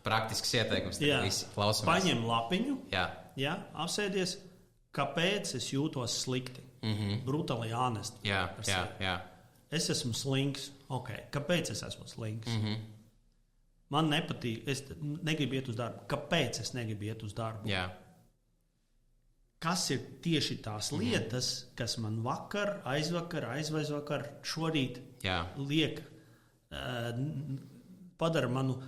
praktisks ieteikums. Visi klausamies. Paņem lapiņu, jā, apsēdies, kāpēc es jūtos slikti. Brutāli honest. Jā. Es esmu slings. Okay. Kāpēc es esmu slings? Man nepatīk, es negribu iet uz darbu. Kāpēc es negribu iet uz darbu? Jā. Kas ir tieši tās lietas, kas man vakar, aizvakar, šorīt liek, padara manu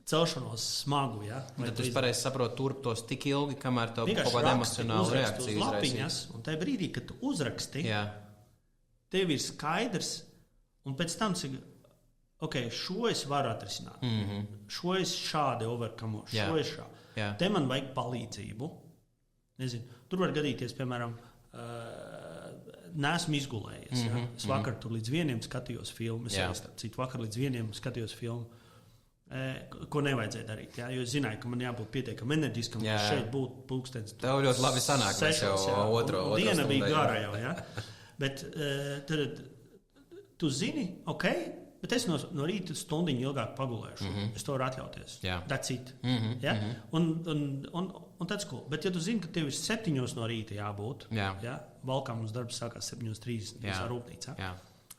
celšanos smagu? Ja? Tad es pareizi saprotu, turp tos tik ilgi, kamēr tev kaut kāda emocionāla reakcija izraisīs. Un tajā brīdī, kad tu uzraksti, tev ir skaidrs, un pēc tam šo es varu atrisināt. Šo es šādi overkamošu, šo es šādi. Te man vajag palīdzību. Nezinu, tur var gadīties, piemēram, neesmu izgulējies. Es vakar tur līdz 1 skatījos filmu. Vakar līdz 1 skatījos filmu, ko nevajadzēja darīt. Ja? Jo es zināju, ka man jābūt pietiekami enerģiskam, ka šeit būtu pulkstenis. Tev ļoti labi sanāk, mēs jau otro diena bija gara jau. Ja? Bet tad tu zini, bet es no rīta stundiņu ilgāk pagulēšu. Es to varu atļauties. That's it. Ja? Un tāds cool. Bet, ja tu zini, ka tev ir 7 no rīta jābūt, valkā mums darbs sākās 7:30 rūpnīcā,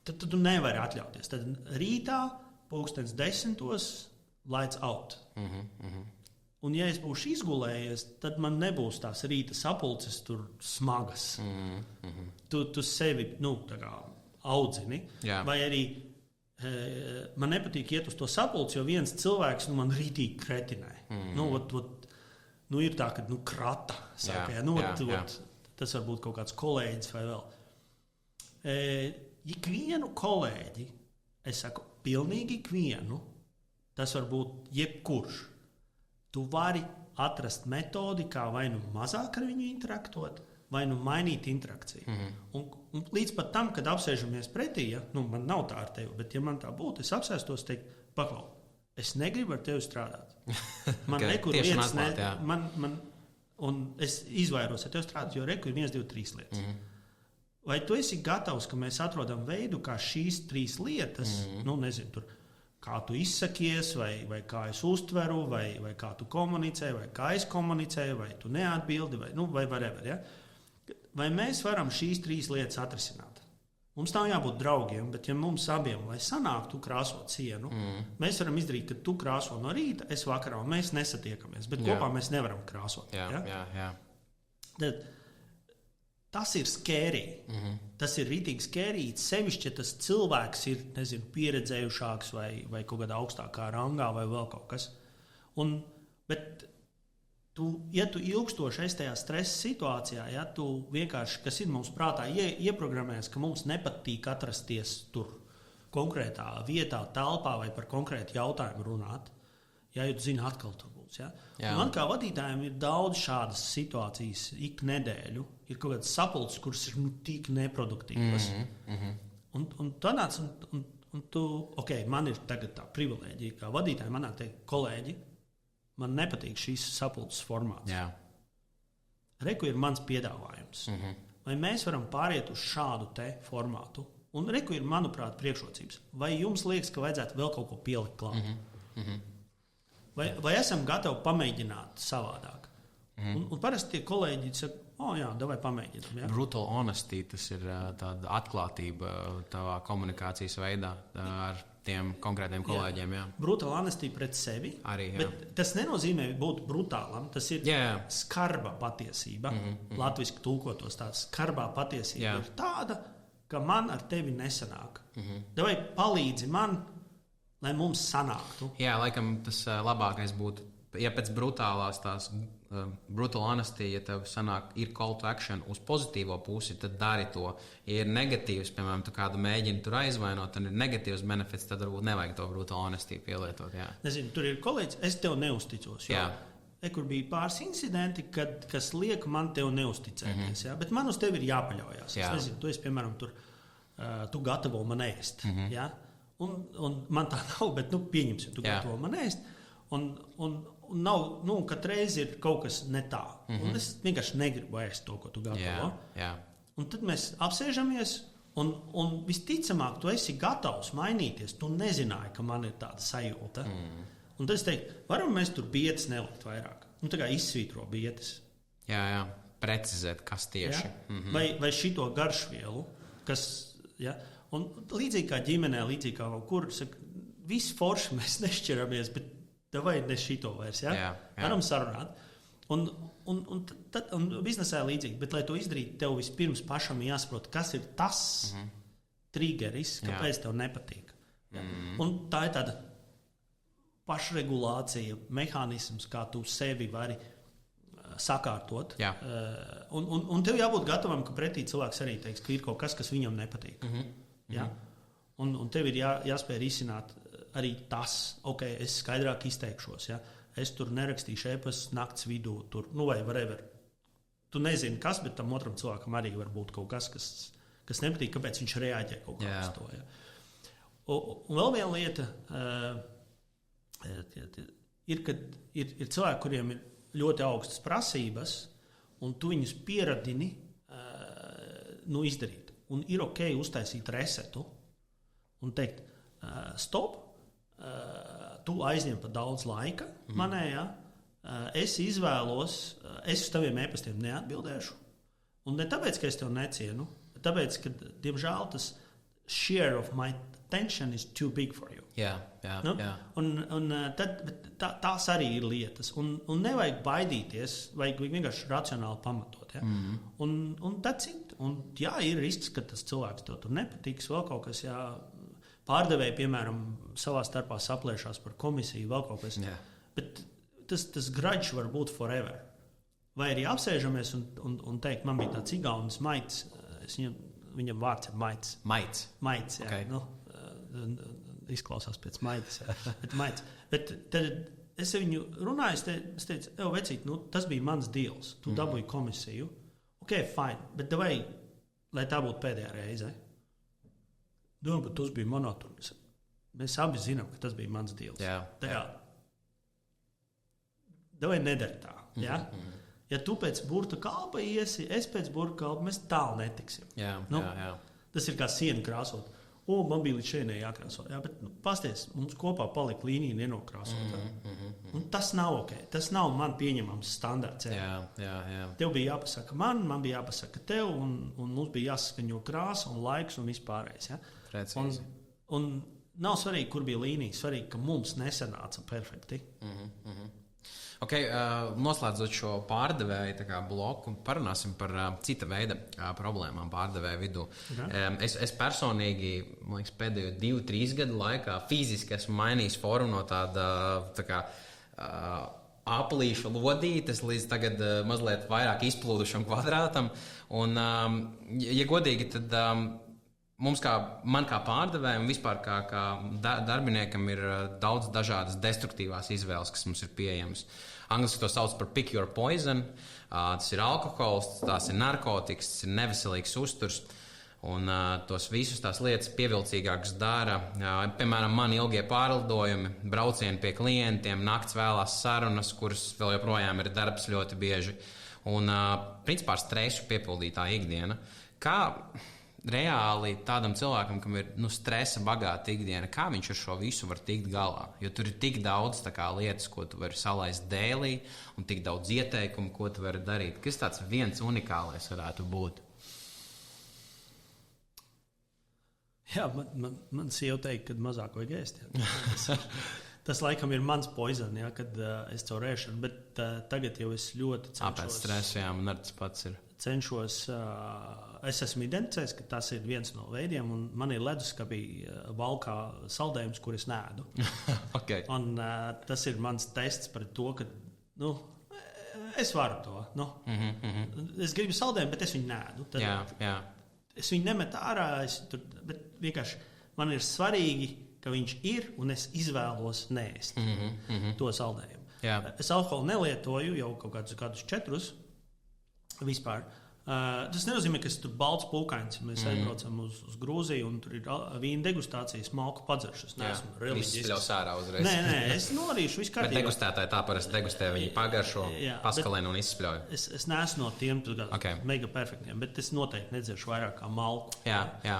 tad tu nevari atļauties. Tad rītā, pulkstens 10, lights out. Un, ja es būšu izgulējies, tad man nebūs tās rīta sapulces tur smagas. Tu sevi, tā kā audzini. Vai arī man nepatīk iet uz to sapulci, jo viens cilvēks man rītīgi kretinē. Ir tā, ka krata. Saka, tas var būt kaut kāds kolēģis vai vēl. Ikvienu kolēģi, es saku, pilnīgi ikvienu, tas var būt jebkurš. Tu vari atrast metodi, kā vai nu mazāk ar viņu interaktot, vai nu mainīt interakciju. Un līdz pat tam, kad apsēžamies pretī, man nav tā ar tevi, bet ja man tā būtu, es apsēstos teikt, paklau, es negribu ar tevi strādāt. Man nekur lietas un es izvairos ar tevi strādāt, jo reku ir 1, 2, 3 lietas. Vai tu esi gatavs, ka mēs atrodam veidu, kā šīs 3 lietas, nezinu, tur, kā tu izsakies, vai kā es uztveru, vai kā tu komunicē, vai kā es komunicēju, vai tu neatbildi, vai whatever, ja? Vai mēs varam šīs 3 lietas atrisināt? Mums nav jābūt draugiem, bet ja mums abiem, lai sanāktu krāsot sienu, mēs varam izdarīt, ka tu krāso no rīta, es vakarā, un mēs nesatiekamies, bet kopā mēs nevaram krāsot. Jā. Tad, tas ir scary. Tas ir rītīgi scary, sevišķi, ja tas cilvēks ir, nezinu, pieredzējušāks vai kaut kādā augstākā rangā vai vēl kaut kas. Bet ja tu ilgstoši esi tajā stresa situācijā, ja tu vienkārši, kas ir mums prātā, ieprogrammēs, ka mums nepatīk atrasties tur konkrētā vietā, telpā vai par konkrētu jautājumu runāt, ja tu zini, atkal tur būs. Ja? Man kā vadītājiem ir daudz šādas situācijas ik nedēļu, ir kaut kādas sapulces, kuras ir tik neproduktīvas. Un tu nāc, un tu, man ir tagad tā privilēģija, kā vadītājiem manāk teikt, kolēģi, man nepatīk šīs sapulces formāts. Reku ir mans piedāvājums. Vai mēs varam pāriet uz šādu te formātu? Un reku ir, manuprāt, priekšrocības. Vai jums liekas, ka vajadzētu vēl kaut ko pielikt klāt? Vai esam gatavi pamēģināt savādāk? Un parasti tie kolēģi saka, davai pamēģinām. Ja? Brutal honesty, tas ir tāda atklātība tavā komunikācijas veidā ar tiem konkrētiem kolēģiem. Jā. Brutal honesty pret sevi. Arī, bet tas nenozīmē būt brutālam. Tas ir skarba patiesība. Latviski tulkotos tā skarbā patiesība ir tāda, ka man ar tevi nesanāk. Vai palīdzi man, lai mums sanāktu? Jā, laikam tas labākais būtu, ja pēc brutālās tās brutal honesty, ja tev sanāk, ir call to action uz pozitīvo pusi, tad dari to. Ja ir negatīvs, piemēram, tu kādu mēģini tur aizvainot, tad ir negatīvs benefits, tad varbūt nevajag to brutal honesty pielietot. Jā. Nezinu, tur ir kolēģis, es tev neusticos. Kur bija pāris incidenti, kas liek man tev neusticēties. Bet man uz tevi ir jāpaļaujas. Es nezinu, tu esi, piemēram, tur, tu gatavo man ēst. Un man tā nav, bet pieņemsim, tu gatavo man ēst. Un nav, katreiz ir kaut kas ne tā. Un es vienkārši negribu ēst to, ko tu gatavo. Un tad mēs apsēžamies, un visticamāk, tu esi gatavs mainīties. Tu nezināji, ka man ir tāda sajūta. Un tad es teiktu, varam mēs tur bietas nelikt vairāk. Tā kā izsvītro bietas. Jā. Precizēt, kas tieši. Vai šito garšvielu, kas... Ja? Un līdzīgi kā ģimenē, līdzīgi kā kur, saka, visi forši mēs nešķiramies, bet vai ne šito vairs, ja? Varam sarunāt. Un biznesē līdzīgi, bet, lai to izdarītu, tev vispirms pašam jāsaprot, kas ir tas triggeris, kāpēc tev nepatīk. Ja? Un tā ir tāda pašregulācija, mehānisms, kā tu sevi vari sakārtot. Un tev jābūt gatavam, ka pretī cilvēks arī teiks, ka ir kaut kas viņam nepatīk. Ja? Un tev ir jāspēj risināt arī tas, ok, es skaidrāk izteikšos, ja? Es tur nerakstīšu e-pastus nakts vidū, tur, vai whatever. Tu nezini, kas, bet tam otram cilvēkam arī var būt kaut kas, kas nepatīk, kāpēc viņš reaģē kaut kā uz to. Ja? Un vēl viena lieta ir, kad ir cilvēki, kuriem ir ļoti augstas prasības, un tu viņus pieradini izdarīt. Un ir ok uztaisīt resetu un teikt, stop, tu aizņem par daudz laika manējā, es izvēlos, es uz taviem e-pastiem neatbildēšu. Un ne tāpēc, ka es tev necienu, bet tāpēc, ka, diemžēl, tas share of my attention is too big for you. Jā. Un tās arī ir lietas. Un nevajag baidīties, vajag vienkārši racionāli pamatot. Ja? Un that's it. Un jā, ir risks, ka tas cilvēks to tur nepatiks, vēl kaut kas, pārdevēji, piemēram, savā starpā saplēšās par komisiju, vēl kaut kas. Bet tas grudge var būt forever. Vai arī apsēžamies un teikt, man bija tāds igaunis maids, viņam vārds ir maids. Maids, jā. Okay. Izklausās pēc maidas. Bet tad es viņu runāju, es teicu, vecīt, tas bija mans deals, tu dabūji komisiju. Ok, fine, bet davai, lai tā būtu pēdējā reize. Bet tas bija monotons. Mēs abi zinām, ka tas bija mans deals. Tā kā, davai nedara tā. Ja? Ja tu pēc burta kalpa iesi, es pēc burta kalpa, mēs tālu netiksim. Jā. Tas ir kā siena krāsot. Man bija līdz šeit jākrāso. Jā, bet pasties, mums kopā palika līnija nenokrāsot. Un tas nav ok. Tas nav man pieņemams standarts. Jā. Tev bija jāpasaka man bija jāpasaka tev, un mums bija jāsaskaņo krāsa un laiks un vispārējais. Ja? Un nav svarīgi, kur bija līnija. Svarīgi, ka mums nesanāca perfekti. Okay, noslēdzot šo pārdevēju bloku, parunāsim par cita veida problēmām pārdevēju vidū. Es personīgi, man liekas, pēdējo 2-3 gadu laikā fiziski esmu mainījis formu no tāda aplīšu lodītes līdz tagad mazliet vairāk izplūdušam kvadrātam. Un, ja godīgi, tad man kā pārdevējam, vispār kā darbiniekam ir daudz dažādas destruktīvās izvēles, kas mums ir pieejamas. Angliski to sauc par pick your poison. Tas ir alkohols, tās ir narkotikas, tas ir neveselīgs uzturs. Un tos visus tās lietas pievilcīgākas dara. Piemēram, man ilgie pārlidojumi, braucieni pie klientiem, nakts vēlās sarunas, kuras vēl joprojām ir darbs ļoti bieži. Un principā stresu piepildītā ikdiena. Kā reāli tādam cilvēkam, kam ir stresa bagāta ikdiena, kā viņš ar šo visu var tikt galā? Jo tur ir tik daudz lietas, ko tu vari salaist dēlī, un tik daudz ieteikumu, ko tu vari darīt. Kas tāds viens unikālais varētu būt? Jā, man sieva teikt, kad mazāk vajag ēst. Tas laikam ir mans poison, ja, kad es caur ēšanu, bet tagad jau es ļoti cenšos. Pēc stresa, jā, man arī tas pats ir. Es esmu identificējis, ka tas ir viens no veidiem, un man ir leduskapī valkā saldējums, kur es neēdu. Okay. Un tas ir mans tests par to, ka es varu to. Es gribu saldējumu, bet es viņu neēdu. Jā. Es viņu nemetu ārā, bet vienkārši man ir svarīgi, ka viņš ir, un es izvēlos neēst to saldējumu. Jā. Es alkoholu nelietoju jau kaut kādus 4 vispār. Tas nenozīmē, ka es tur balts pūkains. Mēs aizbraucam uz Grūziju, un tur ir vīna degustācija, smalku padzeršus. Neesmu reliģisks. Izspļaus ārā uzreiz. Nē, es norīšu visu kārtībā. Bet degustētāji tā parasti degustē, viņi pagaršo, paskalēnu un izspļauj. Es neesmu no tiem mega perfektiem, bet es noteikti nedzeršu vairāk kā malku. Jā.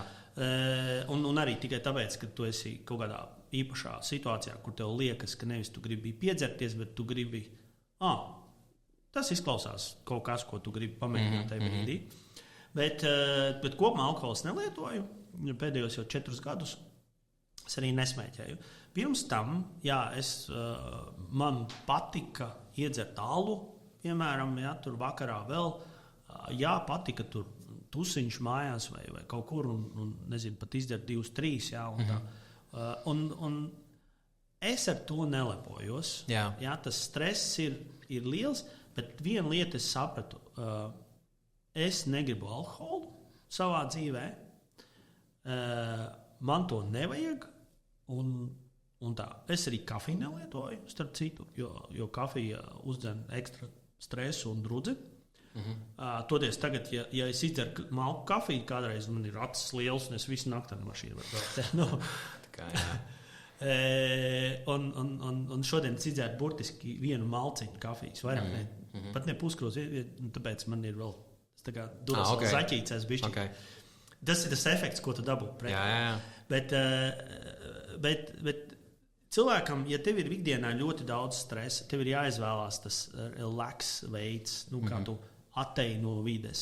Un arī tikai tāpēc, ka tu esi kaut kādā īpašā situācijā, kur tev liekas, ka nevis tu gribi piedzerties, bet tu gribi, tas izklausās kaut kas, ko tu gribi pamēģināt tajā brīdī. Bet kopumā alkohols nelietoju. Pēdējos jau 4 gadus es arī nesmēķēju. Pirms tam, man patika iedzert alu, piemēram, tur vakarā vēl. Patika tur tusiņš mājās vai kaut kur, un nezinu, pat izdzert 2, 3, un es ar to nelepojos. Tas stress ir liels, bet viena lieta es sapratu. Es negribu alkoholu savā dzīvē. Man to nevajag. Un tā. Es arī kafiju nelietoju, starp citu, jo kafija uzdzen ekstra stresu un drudzi. Toties tagad, ja es izdzeru malku kafiju, kādreiz man ir acis liels, un es visu nakti ar mašīnu varu. Un šodien es izdzeru burtiski 1 malciņu kafijas, vairāk pat ne puskrūzi, tāpēc man ir vēl zaķīcēs bišķi. Tas ir tas efekts, ko tu dabū. Bet cilvēkam, ja tev ir ikdienā ļoti daudz stresa, tev ir jāizvēlās tas relax veids, kā tu atteji no vides.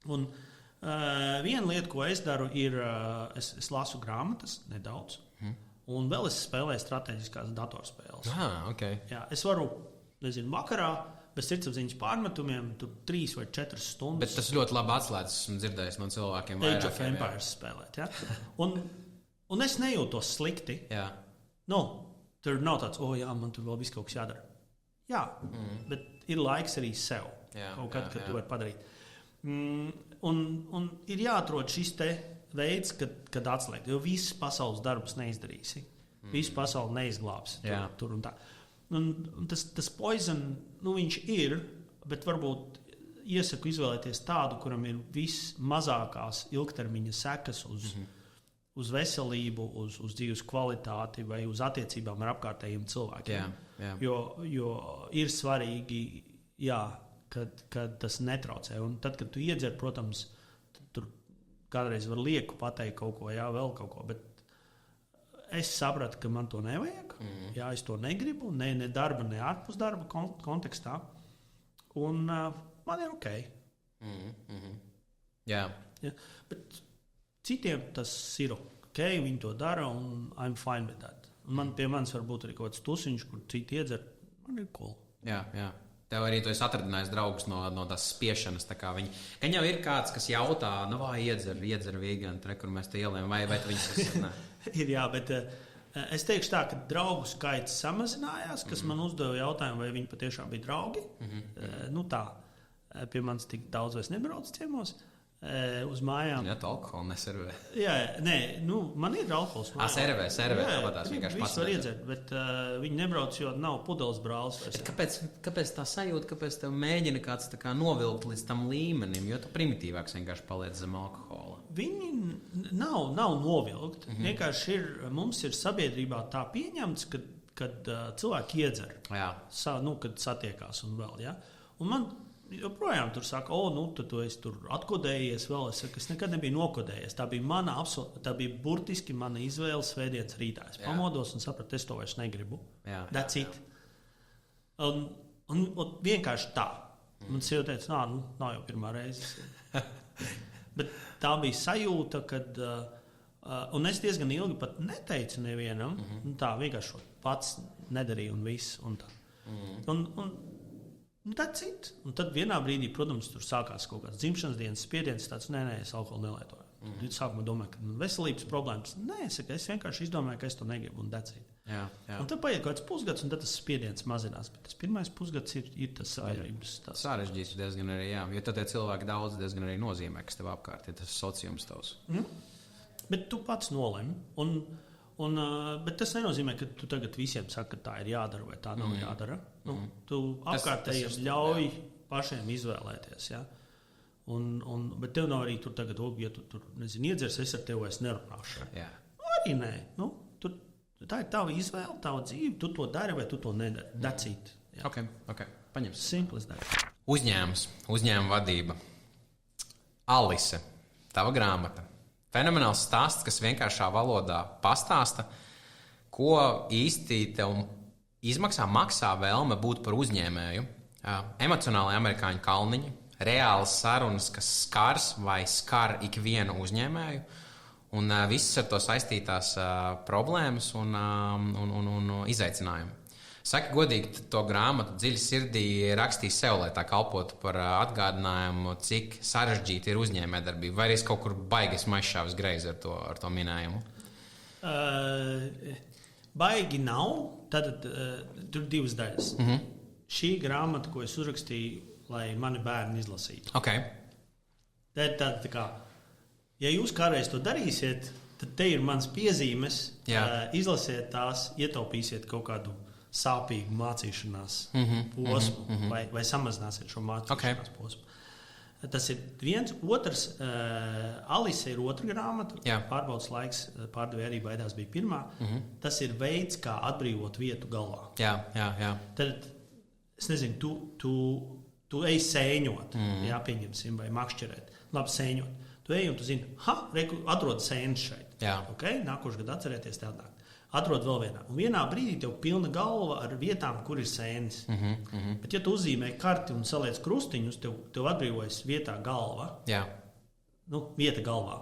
Un viena lieta, ko es daru, ir, es lasu grāmatas nedaudz, un vēl es spēlēju strateģiskās datorspēles. Es varu, vakarā, bez sirdsapziņas pārmetumiem, tur 3 vai 4 stundas. Bet tas ļoti labi atslēdzas, esmu dzirdējis no cilvēkiem. Age of Empires spēlēt, Un es nejūtos slikti. Tur nav tāds, man tur vēl viss kaut kas jādara. Bet ir laiks arī sev. Kad tu vari padarīt. Un ir jāatrod šis te veids, kad atslēgt, jo visas pasaules darbus neizdarīsi. Visu pasauli neizglābs. Tur un tā. Un tas poison, viņš ir, bet varbūt iesaku izvēlēties tādu, kuram ir vismazākās ilgtermiņa sekas uz veselību, uz dzīves kvalitāti vai uz attiecībām ar apkārtējiem cilvēkiem. Jo ir svarīgi, kad tas netraucē. Un tad, kad tu iedzer, protams, tur kādreiz var lieku pateikt kaut ko, vēl kaut ko, bet es sapratu, ka man to nevajag. Es to negribu, ne darba, ne ārpus darba kontekstā. Un man ir ok. Bet citiem tas ir ok, viņi to dara, un I'm fine with that. Un pie manis var būt arī kaut kāds tusiņš, kur citi iedzer. Man ir cool. Tev arī tu esi atradinājis draugus no tās spiešanas. Gan jau ir kāds, kas jautā, vai iedzer vīgani, kur mēs te ielējam, vai viņas ir, bet es teikšu tā, ka draugu skaits samazinājās, kas man uzdeva jautājumu, vai viņi patiešām bija draugi. Pie manis tik daudz vairs nebrauc ciemos. Uz mājām. Tu alkoholu neservē. Man ir alkohols mājās. Servē. Tāpatās vienkārši pats var iedzert, bet viņi nebrauc, jo nav pudeles brālis. Kāpēc tā sajūta, kāpēc tev mēģina kāds novilkt līdz tam līmenim, jo tu primitīvāks vienkārši paliec zem alkohola? Viņi nav novilkt. Vienkārši mums ir sabiedrībā tā pieņemts, kad cilvēki iedzer. Kad satiekās un vēl. Un man joprojām tur saka, tu esi tur atkodējies vēl. Es saku, es nekad nebiju nokodējies. Tā bija burtiski mana izvēle svētdienas rītā. Es pamodos un sapratu, es to vairs negribu. That's it. Un vienkārši tā. Man sieva teica, nav jau pirmā reize. Bet tā bija sajūta, kad un es diezgan ilgi pat neteicu nevienam. Tā vienkārši pats nedarīju un viss. Un tā. That's it. Un tad vienā brīdī, protams, tur sākās kaut kāds dzimšanas dienas spiediens, tāds, nē, es alkoholu nelietoju. Sākumā domāju, ka veselības problēmas. Nē, es vienkārši izdomāju, ka es to negribu, un that's it. Un tad paiet kaut kāds pusgads, un tad tas spiediens mazinās. Bet tas pirmais pusgads ir tas sabiedrības. Sarežģīts diezgan arī, jo tad cilvēki daudz diezgan arī nozīmē, kas tev apkārt, ja tas sociums tavs. Bet tu pats nolemi. Bet tas nenozīmē, ka tu tagad visiem saki, ka tā ir jādara vai tā nav jādara. Tu apkārtējiem ļauj pašiem izvēlēties. Bet tev nav arī tur tagad, ja tu tur iedzers, es ar tevi vairs nerunāšu. Arī nē. Tā ir tava izvēle, tava dzīve. Tu to dari vai tu to nedari. That's it. Ok. Paņemsim. Simple as that. Uzņēmuma vadība. Alise, tava grāmata. Fenomenāls stāsts, kas vienkāršā valodā pastāsta, ko īsti tev maksā vēlme būt par uzņēmēju? Emocionāli amerikāņu kalniņi, reālas sarunas, kas skars vai skar ikvienu uzņēmēju, un visas ar to saistītās problēmas un izaicinājumi. Saki godīgi, to grāmatu dziļi sirdī rakstīji sev, lai tā kalpotu par atgādinājumu, cik sarežģīta ir uzņēmējdarbība, vai arī es kaut kur baigi maizšāvis greizi ar to minējumu? Baigi nav, tad tur divas daļas. Šī grāmata, ko es uzrakstīju, lai mani bērni izlasītu. Okay. Tad kā, ja jūs kādreiz to darīsiet, tad te ir mans piezīmes, izlasiet tās, ietaupīsiet kaut kādu sāpīgu mācīšanās posmu vai samazināsiet šo mācīšanās posmu. Tas ir viens. Otrs, Alise ir otra grāmata. Pārbaudas laiks pārdevēja arī baidās bija pirmā. Tas ir veids, kā atbrīvot vietu galvā. Jā. Tad, es nezinu, tu ej sēņot, pieņemsim, vai makšķerēt. Labi, sēņot. Tu ej un tu zini, atrod sēnes šeit. Okay? Nākošais gads atcerēties tev nāk. Atrod vēl vienā. Un vienā brīdī tev pilna galva ar vietām, kur ir sēnes. Bet, ja tu uzzīmē karti un saliec krustiņus, tev atbrīvojas vietā galva. Vieta galvā.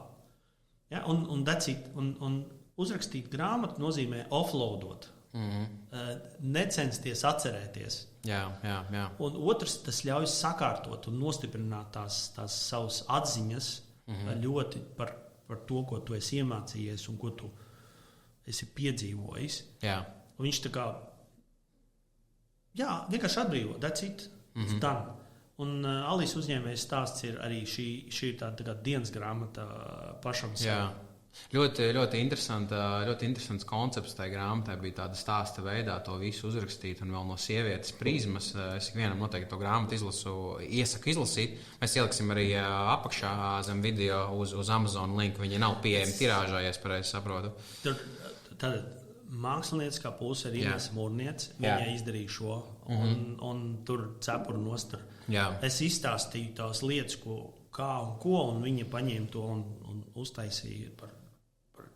Un uzrakstīt grāmatu nozīmē offloadot. Necensties atcerēties. Jā. Un otrs, tas ļauj sakārtot un nostiprināt tās savas atziņas ļoti par to, ko tu esi iemācījies un ko tu esi piedzīvojis. Viņš tā kā vienkārši atbrīvo. That's it. It's done. Un Alīs uzņēmējas stāsts ir arī šī ir tā kā dienas grāmata pašam sev. Ļoti interesants koncepts tajā grāmatā bija tāda stāsta veidā to visu uzrakstīt un vēl no sievietes prizmas. Es ikvienam noteikti to grāmatu iesaku izlasīt. Mēs ieliksim arī apakšā zem video uz Amazon linku. Viņa nav pieejama tirāžā, ja es pareizi saprotu. Tad mākslinieckā puse ir Inese Mūrniece. Viņa izdarīja šo un tur cepuru nostur. Es izstāstīju tās lietas, kā un ko, un viņa paņēma to un uztaisīja par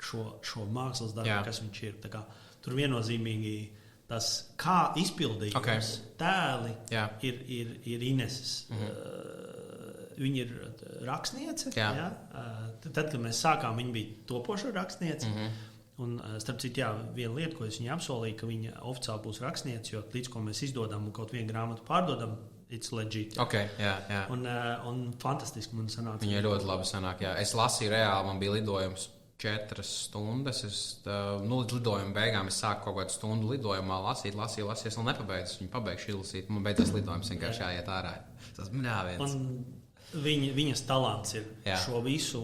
šo mākslas darbu, kas viņš ir. Tā kā, tur viennozīmīgi tas, kā izpildījums, tēli ir Ineses. Viņa ir rakstniece. Tad, kad mēs sākām, viņa bija topoša rakstniece. Un, starp citu, viena lieta, ko es viņai apsolīju, ka viņa oficiāli būs rakstniece, jo līdz ko mēs izdodam un kaut vienu grāmatu pārdodam, it's legit. Un fantastiski man sanāca. Viņai ļoti labi sanāk, Es lasīju reāli, man bija lidojums 4 stundas. Līdz lidojuma beigām es sāku kaut kādu stundu lidojumā lasīt, es vēl nepabeidzu. Viņu pabeigšu izlasīt, man beidzās lidojums vienkārši jāiet ārā. Tas mļāviens. Viņas talants ir šo visu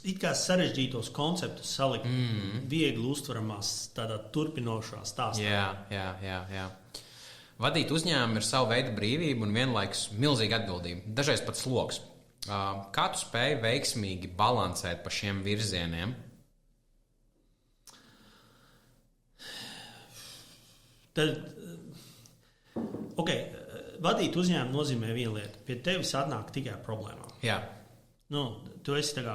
it kā sarežģītos konceptus salikt viegli uztveramās, tādā turpinošā stāstā. Jā. Vadīt uzņēmumu ir sava veida brīvība un vienlaikus milzīga atbildība. Dažreiz pat sloks. Kā tu spēj veiksmīgi balansēt pa šiem virzieniem? Vadīt uzņēmumu nozīmē vienu lietu. Pie tevis atnāk tikai problēmām. Tu esi tā kā...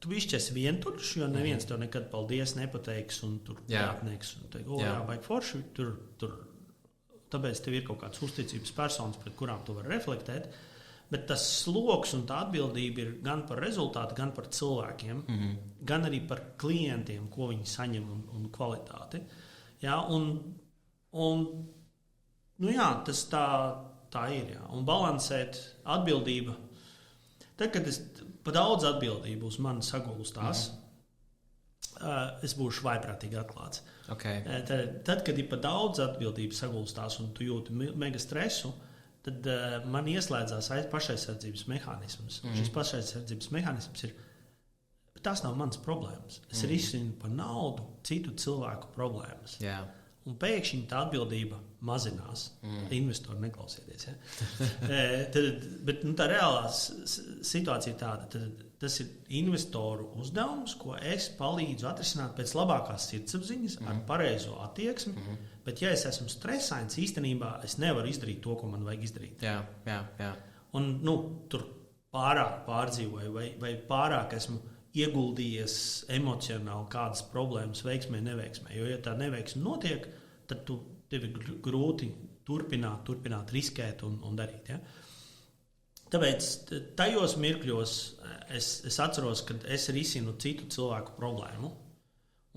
Tu esi vientuļš, jo neviens tev nekad paldies nepateiks un tur jāatnieks. Vajag forši. Tāpēc tev ir kaut kāds uzticības personas, pret kurām tu vari reflektēt. Bet tas sloks un tā atbildība ir gan par rezultātu, gan par cilvēkiem, gan arī par klientiem, ko viņi saņem un kvalitāti. Tas tā ir. Un balansēt atbildību. Tad, kad es pa daudz atbildību uz mani sagulstās, es būšu vaiprātīgi atklāts. Tad, kad ir pa daudz atbildības sagulstās un tu jūti mega stresu, tad man ieslēdzās pašaizsardzības mehānisms. Šis pašaizsardzības mehānisms ir, bet tās nav manas problēmas. Es risinu par naudu citu cilvēku problēmas. Un pēkšņi tā atbildība mazinās. Investori neklausieties. Bet tā reālā situācija ir tāda. Tas ir investoru uzdevums, ko es palīdzu atrisināt pēc labākās sirdsapziņas ar pareizo attieksmi. Bet ja es esmu stresains, īstenībā es nevaru izdarīt to, ko man vajag izdarīt. Un tur pārāk pārdzīvoju vai pārāk esmu ieguldījies emocionāli kādas problēmas veiksmē, neveiksmē. Jo, ja tā neveiksme notiek, tad tev ir grūti turpināt riskēt un darīt. Ja? Tāpēc tajos mirkļos es atceros, kad es risinu citu cilvēku problēmu.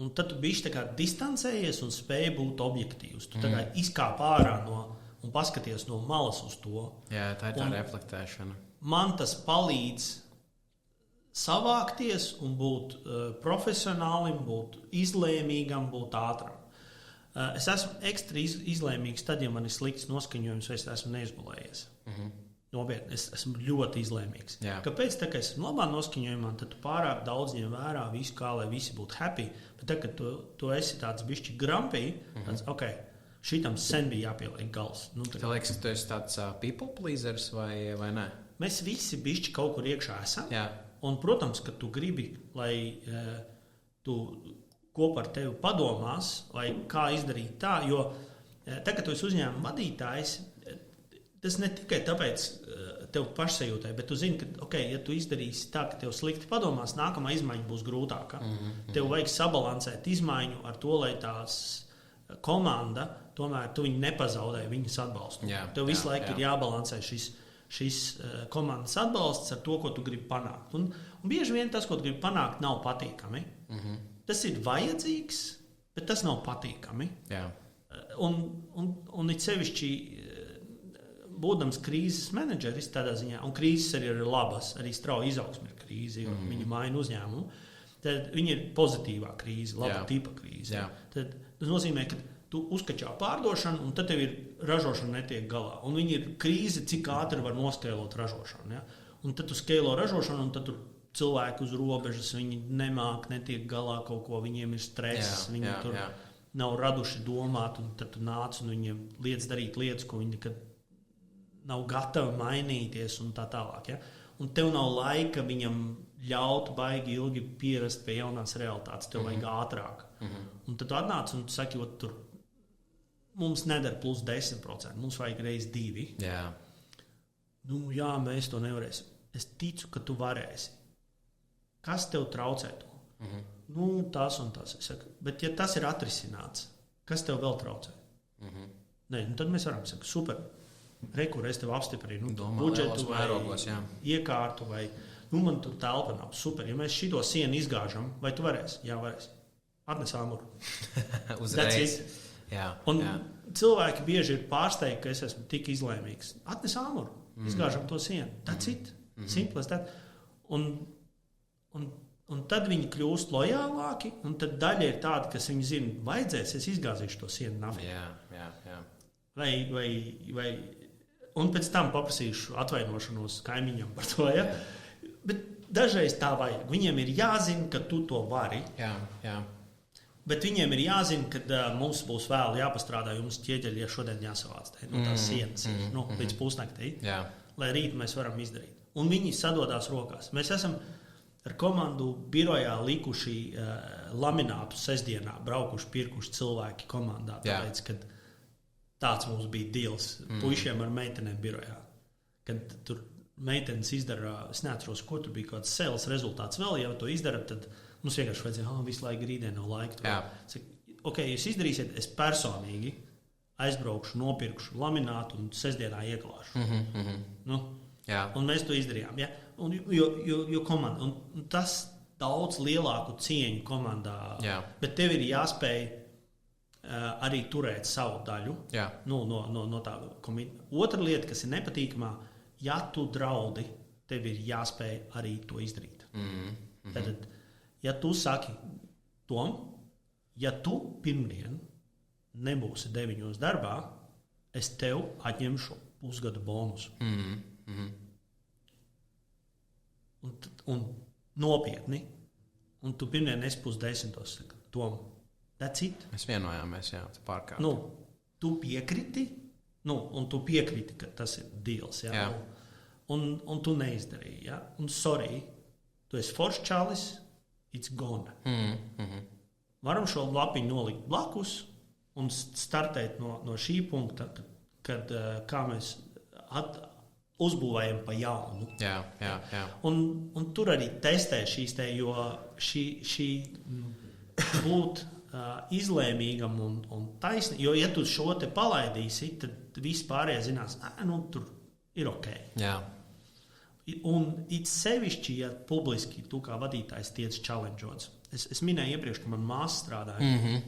Un tad tu bišķi tā kā distancējies un spēji būt objektīvs. Tu tā kā izkāp ārā un paskaties no malas uz to. Jā, tā ir tā reflektēšana. Man tas palīdz savākties un būt profesionālim, būt izlēmīgam, būt ātram. Es esmu ekstra izlēmīgs tad, ja man ir slikts noskaņojums, vai es esmu neizgulējies. Nopietni, es esmu ļoti izlēmīgs. Jā. Kāpēc? Tā, ka es esmu labā noskaņojumā, tad tu pārāk daudz ņem vērā visu, kā lai visi būtu happy. Bet tad, kad tu esi tāds bišķi grumpy, tāds, ok, šitam sen bija jāpieliek gals. Tev liekas, ka tu esi tāds people pleasers vai ne? Mēs visi bišķi kaut kur iekšā esam. Jā. Un, protams, ka tu gribi, lai tu kopā ar tevi padomās, vai kā izdarīt tā, jo tagad, kad tu esi uzņēmuma vadītājs, tas ne tikai tāpēc tev pašsajūtai, bet tu zini, ka, okay, ja tu izdarīsi tā, ka tev slikti padomās, nākamā izmaiņa būs grūtāka. Tev vajag sabalansēt izmaiņu ar to, lai tās komanda, tomēr tu viņu nepazaudē viņas atbalstu. Tev visu laiku ir jābalansē šis komandas atbalsts ar to, ko tu gribi panākt. Un bieži vien tas, ko tu gribi panākt, nav patīkami. Tas ir vajadzīgs, bet tas nav patīkami. Jā. Un it sevišķi būdams krīzes menedžeris tādā ziņā, un krīzes arī ir labas, arī strauja izaugsme ir krīze, jo viņi maina uzņēmumu, tad viņi ir pozitīvā krīze, laba tipa krīze. Tad tas nozīmē, ka tu uzkačā pārdošanu, un tad tev ir ražošana netiek galā. Un viņi ir krīze, cik ātri var noskailot ražošanu. Ja? Un tad tu skailo ražošanu, un tad tur cilvēki uz robežas, viņi nemāk, netiek galā kaut ko, viņiem ir stress, viņi tur nav raduši domāt, un tad tu nāc un viņiem liec darīt lietas, ko viņi nekad nav gatavi mainīties un tā tālāk. Ja? Un tev nav laika viņam ļaut baigi ilgi pierast pie jaunās realitātes. Tev vajag ātrāk. Un tad tu atnāc un tu saki, tur mums nedara plus 10%, mums vajag reiz 2. Jā. Jā, mēs to nevarēsim. Es ticu, ka tu varēsi. Kas tev traucē to? Tas un tas. Es saku, bet ja tas ir atrisināts, kas tev vēl traucē? Nē, tad mēs varam sakt, super. Rekur, es tev apstiprinu budžetu vai iekārtu vai man tur telpa nav. Super, ja mēs šito sienu izgāžam, vai tu varēsi? Jā, varēsi. Atnes āmuru. Uzreiz. Un cilvēki bieži ir pārsteigti, ka es esmu tik izlēmīgs. Atnes āmuru, izgāžam to sienu. That's it. Simple as that. Un tad viņi kļūst lojālāki, un tad daļa ir tāda, kas viņi zina, vajadzēs, es izgāzīšu to sienu naftu. Vai un pēc tam paprasīšu atvainošanos kaimiņam par to. Ja? Bet dažreiz tā vajag. Viņiem ir jāzina, ka tu to vari. Jā. Bet viņiem ir jāzina, ka mums būs vēl jāpastrādā, jums ķieģeļi šodien jāsavāc. Tās sienas līdz pusnaktī, lai rīt mēs varam izdarīt. Un viņi sadodās rokās. Mēs esam ar komandu birojā likuši laminātu sestdienā, braukuši, pirkuši cilvēki komandā. Tāpēc, kad tāds mums bija deals puišiem ar meitenēm birojā. Kad tur meitenes izdara, es neatceros, ko tur bija kāds sales rezultāts vēl, ja to izdara, tad mums vienkārši vajadzēja, visu laiku rītdien nav laika. Ok, jūs izdarīsiet, es personīgi aizbraukšu, nopirkšu laminātu un sestdienā ieklāšu. Un mēs to izdarījām. Ja? Jo komanda, un tas daudz lielāku cieņu komandā, bet tev ir jāspēj arī turēt savu daļu no tā komita. Otra lieta, kas ir nepatīkamā, ja tu draudi, tev ir jāspēj arī to izdarīt. Tad, ja tu saki, Tom, ja tu pirmdien nebūsi 9 darbā, es tev atņemšu pusgada bonusu. Un nopietni, un tu pirmdien esi 9:30, Tom, that's it. Mēs vienojāmies, tu pārkāpi. Tu piekriti, un tu piekriti, ka tas ir deals. Un tu neizdarīji. Ja? Un sorry, tu esi foršs čalis, it's gone. Varam šo lapiņu nolikt blakus un startēt no šī punkta, kad kā mēs uzbūvējam pa jaunu. Jā. Un tur arī testē šīs te, jo šī būt izlēmīgam un taisnīgam, jo ja tu šo te palaidīsi, tad visi pārējie zinās, tur ir ok. Jā. Un it sevišķi, ja publiski tu kā vadītājs tiec challengeots. Es minēju iepriekš, ka man māsa strādāja.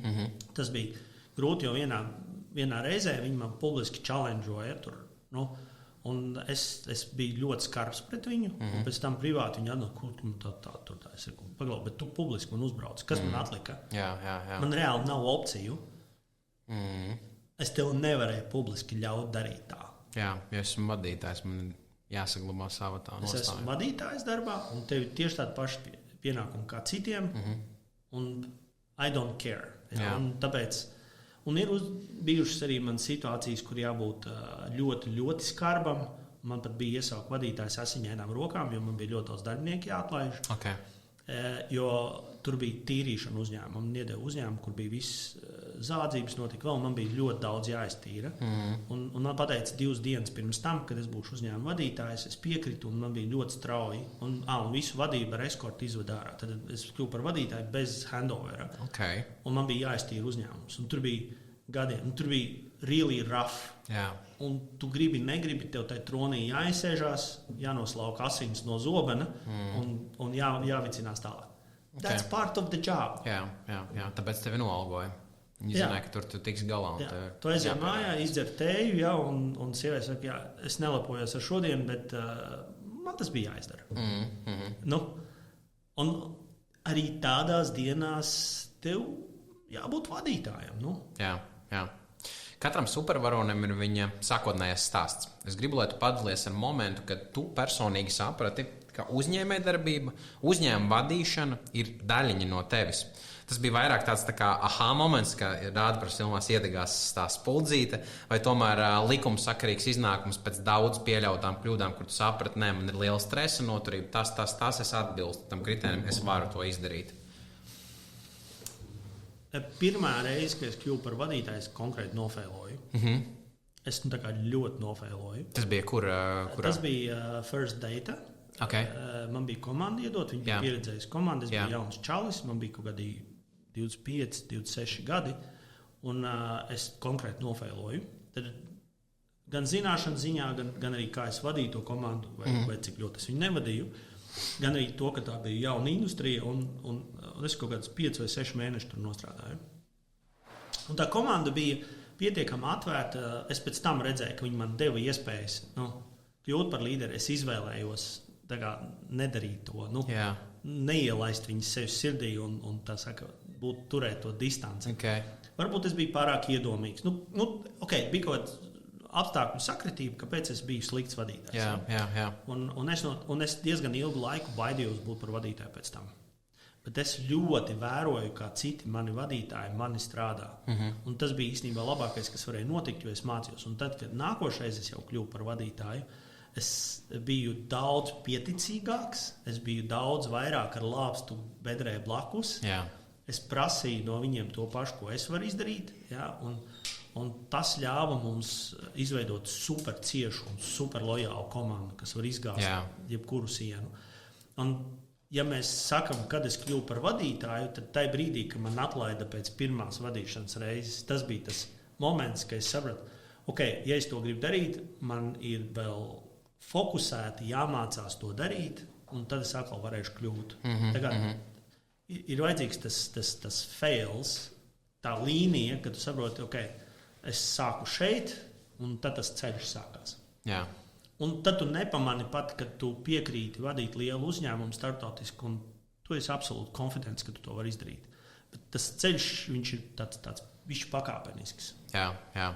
Tas bija grūti, jo vienā reizē viņi man publiski challengeoja tur, un es biju ļoti skarbs pret viņu, un pēc tam privāti viņi atnāk, kur tā. Es saku, paglau, bet tu publiski man uzbrauc. Kas man atlika? Jā. Man reāli nav opciju. Es tev nevarēju publiski ļaut darīt tā. Jā, ja esmu vadītājs, man jāsaglabā sava tā nostāja. Es esmu vadītājs darbā, un tev ir tieši tādi paši pienākumi kā citiem, un I don't care. Un tāpēc... Un ir bijušas arī man situācijas, kur jābūt ļoti, ļoti skarbam. Man pat bija iesaukt vadītājs asiņainām rokām, jo man bija ļoti daudz darbinieku jāatlaiž. Okay. Jo tur bija tīrīšana uzņēmuma. Man iedeva uzņēmumu, kur bija viss zādzības notika vēl, un man bija ļoti daudz jāiztīra. Un man pateica 2 dienas pirms tam, kad es būšu uzņēmuma vadītājs, es piekritu, un man bija ļoti strauji. Un visu vadību ar eskortu izved ārā. Tad es kļuvu par vadītāju bez handovera. Okay. Un man bija jāiztīra uzņēmums. Un tur bija gadiem, un tur bija really rough. Jā. Un tu negribi, tev tai tronī jāizsēžās, jānoslauk asins no zobena un jāvicinās tālāk. Okay. That's part of the job. Jā. Tāpēc tevi noalgoja. Viņi zināja, ka tu tiks galā. Tu aiziet mājā, izdzer tēju, un sievai saka, es nelepojos ar šodien, bet man tas bija jāizdara. Un arī tādās dienās tev jābūt vadītājam. Jā. Katram supervaronim ir viņa sākotnējais stāsts. Es gribu, lai tu padalies ar momentu, kad tu personīgi saprati, ka uzņēmējdarbība, uzņēmuma vadīšana ir daļiņa no tevis. Tas bija vairāk tāds tā kā aha moments, ka rāda par filmās iedegās tā spuldzīte, vai tomēr likumsakarīgs iznākums pēc daudz pieļautām kļūdām, kur tu saprati, man ir liela stresa noturība, tas es atbilstu tam kritērijam, es varu to izdarīt. Pirmā reize, kad es kļuvu par vadītāju, es konkrēti nofēloju. Es tā kā ļoti nofēloju. Tas bija kur? Tas bija First Data. Okay. Man bija komanda iedot, viņi bija pieredzējusi komanda, es biju jauns čalis, man bija kaut kādi 25, 26 gadi, un es konkrēti nofēloju. Tad gan zināšanu ziņā, gan arī kā es vadīju to komandu, vai cik ļoti es viņu nevadīju, gan arī to, ka tā bija jauna industrija, un es kaut kādus 5 vai 6 mēnešus tur nostrādāju. Un tā komanda bija pietiekami atvērta. Es pēc tam redzēju, ka viņi man deva iespējas kļūt par līderi. Es izvēlējos nedarīt to, neielaist viņus sev sirdī un tā saka, turēt to distanci. Okay. Varbūt es biju pārāk iedomīgs. Bija kaut kāds apstākļu sakritība, kāpēc es biju slikts vadītājs. Jā. Un es diezgan ilgu laiku baidījos būt par vadītāju pēc tam. Bet es ļoti vēroju, kā citi mani vadītāji mani strādā. Un tas bija īstenībā labākais, kas varēja notikt, jo es mācījos. Un tad, kad nākošais es jau kļuvu par vadītāju, es biju daudz pieticīgāks, es biju daudz vairāk ar lāpstu bedrē blakus. Jā. Es prasīju no viņiem to pašu, ko es varu izdarīt. Un tas ļāva mums izveidot super ciešu un super lojālu komandu, kas var izgāzt jebkuru sienu. Un, ja mēs sakam, kad es kļuvu par vadītāju, tad tajā brīdī, kad man atlaida pēc pirmās vadīšanas reizes, tas bija tas moments, kad es sapratu, ja es to gribu darīt, man ir vēl fokusēti jāmācās to darīt, un tad es atkal varēšu kļūt. Ir vajadzīgs tas fails, tā līnija, kad tu saproti, es sāku šeit, un tad tas ceļš sākās. Jā. Un tad tu nepamani pat, kad tu piekrīti vadīt lielu uzņēmumu starptautisku, un tu esi absolūti konfidents, ka tu to vari izdarīt. Bet tas ceļš, viņš ir tāds pakāpenisks. Jā.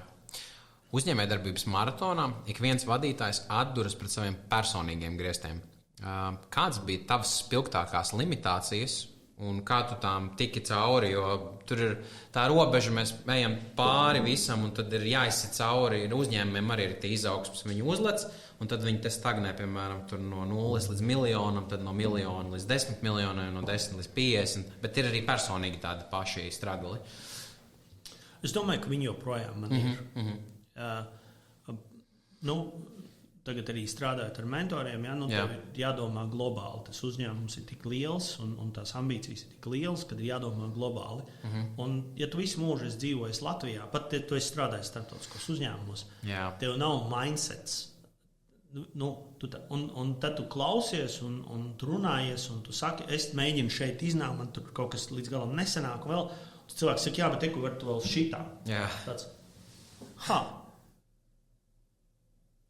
Uzņēmējdarbības maratonā ik viens vadītājs atduras pret saviem personīgiem griestiem. Kāds bija tavas spilgtākās limitācijas? Un kā tu tām tiki cauri, jo tur ir tā robeža, mēs ejam pāri visam, un tad ir jāizsit cauri. Uzņēmumiem arī ir tie izaugsmes, viņi uzlec, un tad viņi te stagnē, piemēram, tur no 0 līdz miljonam, tad no miljona līdz 10 miljoniem, no 10 līdz 50, bet ir arī personīgi tādi paši straguli. Es domāju, ka viņi joprojām man ir. tagad arī strādājot ar mentoriem, tev ir jādomā globāli. Tas uzņēmums ir tik liels un tās ambīcijas ir tik lielas, kad ir jādomā globāli. Un, ja tu visu mūžu esi dzīvojis Latvijā, pat ja tu esi strādājis starptautiskos uzņēmumos, tev nav mindsets. Un tad tu klausies un tu runājies, un tu saki, es mēģinu šeit iznākt, man tur kaut kas līdz galam nesanāk vēl. Cilvēks saka, jā, bet teku var tu vēl šitā. Tāds,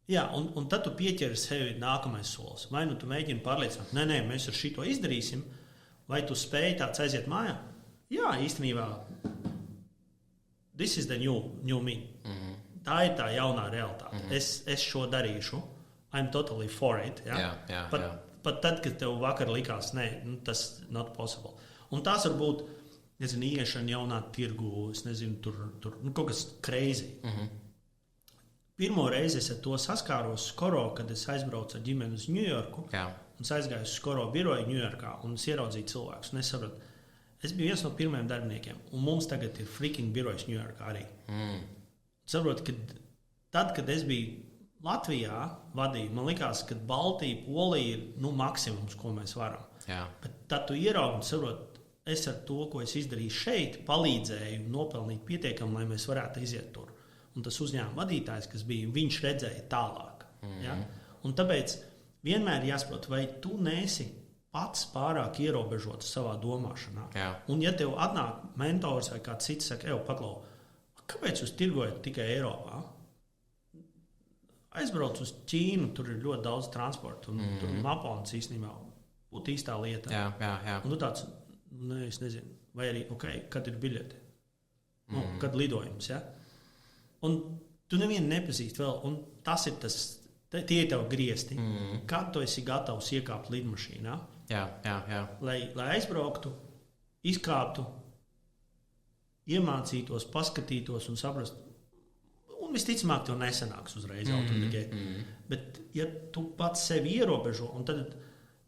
Jā, un tad tu pieķeri sevi nākamais solis. Vai nu tu mēģini pārliecināt, nē, mēs ar šito izdarīsim, vai tu spēj tāds aiziet mājā? Jā, īstenībā, this is the new me. Tā ir tā jaunā realitāte. Es šo darīšu. I'm totally for it. Ja? Pat tad, kad tev vakar likās, nē, tas not possible. Un tās var būt, iešana jaunā tirgu, es nezinu, tur kaut kas crazy. Pirmo reizi es ar to saskāros Skoro, kad es aizbraucu ar ģimeni uz Ņujorku un aizgāju uz Skoro biroju Ņujorkā un es ieraudzīju cilvēkus. Un es sapratu, es biju viens no pirmajiem darbiniekiem, un mums tagad ir freaking birojas Ņujorkā arī. Saprotu, ka tad, kad es biju Latvijā vadīju, man likās, ka Baltija, Polija ir maksimums, ko mēs varam. Bet tad tu ieraugi un saproti, es ar to, ko es izdarīju šeit, palīdzēju nopelnīt pietiekami, lai mēs varētu iziet tur. Un tas uzņēmuma vadītājs, kas bija, viņš redzēja tālāk. Un tāpēc vienmēr jāsaprot, vai tu neesi pats pārāk ierobežots savā domāšanā. Un ja tev atnāk mentors vai kāds cits saka, paklau, kāpēc jūs tirgojat tikai Eiropā? Aizbrauc uz Ķīnu, tur ir ļoti daudz transporta, un tur Lapons īstenībā būtu īstā lieta. Un tu tāds, es nezinu, vai arī, kad ir biļete, kad lidojums, Un tu nevienu nepazīst vēl, un tas ir tas, tie ir tev griezti, kad tu esi gatavs iekāpt lidmašīnā, lai aizbrauktu, izkāptu, iemācītos, paskatītos un saprastu. Un visticamāk, tev nesanāks uzreiz Bet, ja tu pats sevi ierobežo, un tad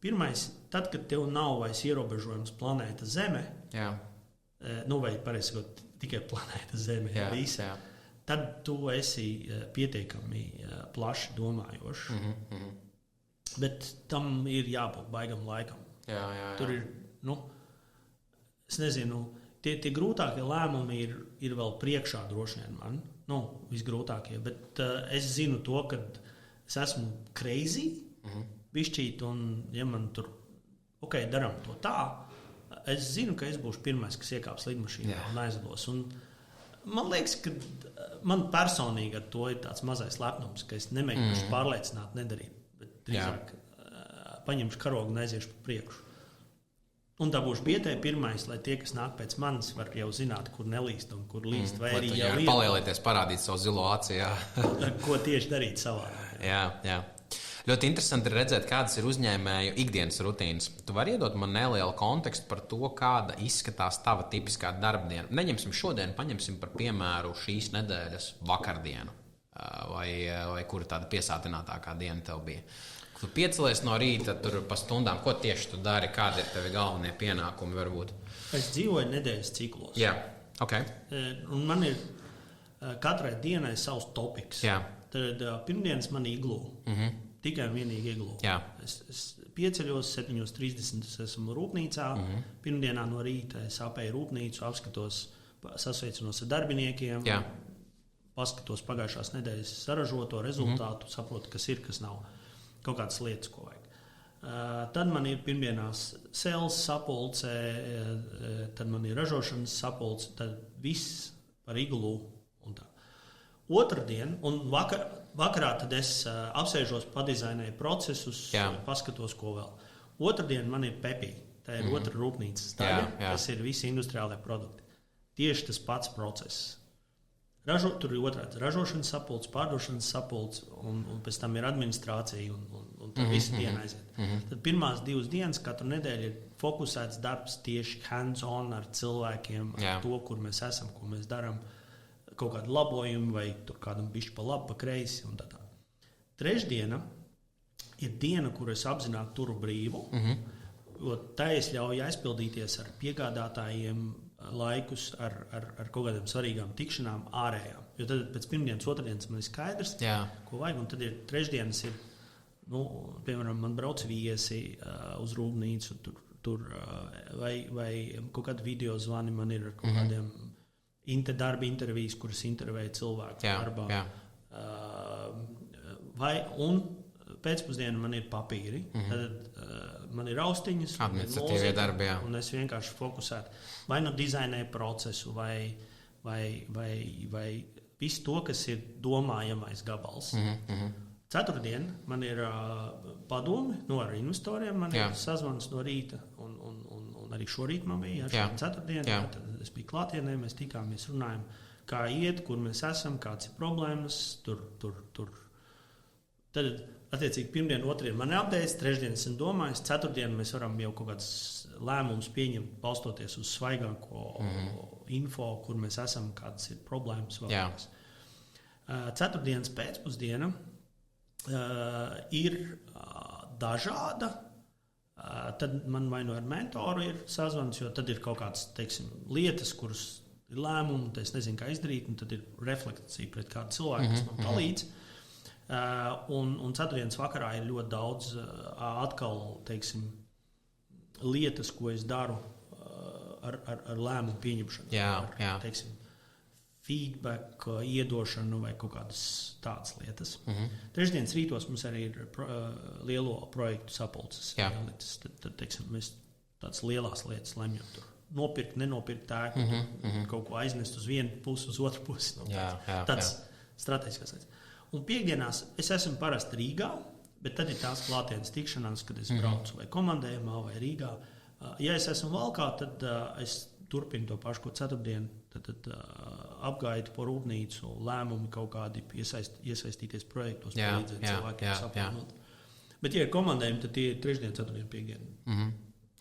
pirmais, tad, kad tev nav vairs ierobežojums planēta Zeme, vai pareizi sakot, tikai planēta Zeme, visa, tad tu esi pietiekami plaši domājošs. Bet tam ir jābūt baigam laikam. Tur ir, es nezinu, tie grūtākie lēmumi ir vēl priekšā droši vien man. Visgrūtākie, bet es zinu to, ka es esmu crazy, bišķīt, un ja man tur, daram to tā, es zinu, ka es būšu pirmais, kas iekāps lidmašīnā un aizdos. Un man liekas, ka man personīgi ar to ir tāds mazais lepnums, ka es nemēģināšu pārliecināt, nedarīt, bet drīzāk paņemšu karogu un aiziešu pa priekšu. Un tā būšu bietē pirmais, lai tie, kas nāk pēc manis, var jau zināt, kur nelīst un kur līst. Vai arī jau ir palielieties, parādīt savu zilo aci. Ko tieši darīt savādāk. Jā. Ļoti interesanti ir redzēt, kādas ir uzņēmēju ikdienas rutīnas. Tu vari iedot man nelielu kontekstu par to, kāda izskatās tava tipiskā darbdiena. Neņemsim šodien, paņemsim par piemēru šīs nedēļas vakardienu. Vai kura tāda piesātinātākā diena tev bija. Tu piecelies no rīta, tur pa stundām, ko tieši tu dari, kādi ir tevi galvenie pienākumi varbūt? Es dzīvoju nedēļas ciklos. Un man ir katrai dienai savs topiks. Tad pirmdienas man iglū. Tikai un vienīgi iglū. Es pieceļos 7:30, es esmu rūpnīcā. Pirmdienā no rīta es apēju rūpnīcu, apskatos, sasveicinos ar darbiniekiem, paskatos pagājušās nedēļas saražoto rezultātu, saprotu, kas ir, kas nav. Kaut kādas lietas, ko vajag. Tad man ir pirmdienās sales sapulce, tad man ir ražošanas sapulce, tad viss par iglū un tā. Otrdien, un vakarā tad es apsēžos, padizainēju procesus, paskatos, ko vēl. Otrdien man ir Pepī, tā ir otra rūpnīcas daļa, tas ir visi industriālie produkti. Tieši tas pats process. Tur ir otrāds ražošanas sapulce, pārdošanas sapulce, un pēc tam ir administrācija, un tā visa diena aiziet. Tad pirmās 2 dienas katru nedēļu ir fokusēts darbs tieši hands-on ar cilvēkiem, ar to, kur mēs esam, ko mēs darām, kaut kādu labojumu, vai tur kādam bišķi pa labi, pa kreisi, un tā. Trešdiena ir diena, kur es apzināti turu brīvu, jo tā es ļauju aizpildīties ar piegādātājiem, laikus ar kaut kādām svarīgām tikšanām ārējām. Jo tad pēc pirmdienas, otrdienas man ir skaidrs, ko vajag, un tad ir trešdienas, piemēram, man brauc viesi uz rūpnīcu, tur vai kaut kādu video zvani man ir ar kaut kādiem darba intervijas, kuras intervēja cilvēku darbā. Un pēcpusdienu man ir papīri, tad man ir austiņas, administratīvie darbi, un es vienkārši fokusētu vai dizainēju procesu, vai visu to, kas ir domājamais gabals. Ceturtdien man ir padomi ar investoriem, man ir sazvanas no rīta, un arī šorīt man bija, ceturtdien, tad es biju klātienē, mēs tikāmies, runājam, kā iet, kur mēs esam, kāds ir problēmas, tur. Tad, attiecīgi, pirmdien, otrdien man ir updates, trešdien esmu domājis, ceturtdien mēs varam jau kaut kāds lēmums pieņemt, balstoties uz svaigāko info, kur mēs esam, kādas ir problēmas. Ceturtdienas pēcpusdiena ir dažāda. Tad man vai nu ar mentoru ir sazvans, jo tad ir kaut kādas, teiksim, lietas, kuras ir lēmumi, tad es nezinu, kā izdarīt, un tad ir refleksija pret kādu cilvēku, kas man palīdz. Un ceturtdienas vakarā ir ļoti daudz atkal, teiksim, lietas, ko es daru ar lēmumu pieņemšanu. Teiksim, feedback, iedošanu vai kaut kādas tādas lietas. Trešdienas rītos mums arī ir lielo projektu sapulces. Tad, teiksim, mēs tādas lielās lietas lemjam tur. Nopirkt, nenopirkt ēku, kaut ko aiznest uz vienu pusi, uz otru pusi. Tāds strateģiskās lietas. Un piekdienās es esmu parasti Rīgā, bet tad ir tās klātienes tikšanās, kad es braucu vai komandējumā vai Rīgā. Ja es esmu Valkā, tad es turpinu to pašu, ko ceturtdienu, tad apgaidu po rūpnīcu, lēmumi kaut kādi iesaistīties projektos, palīdzēt cilvēkiem saplānot. Bet, ja ir komandējumi, tad tie ir trešdien, ceturtdien, piekdiena.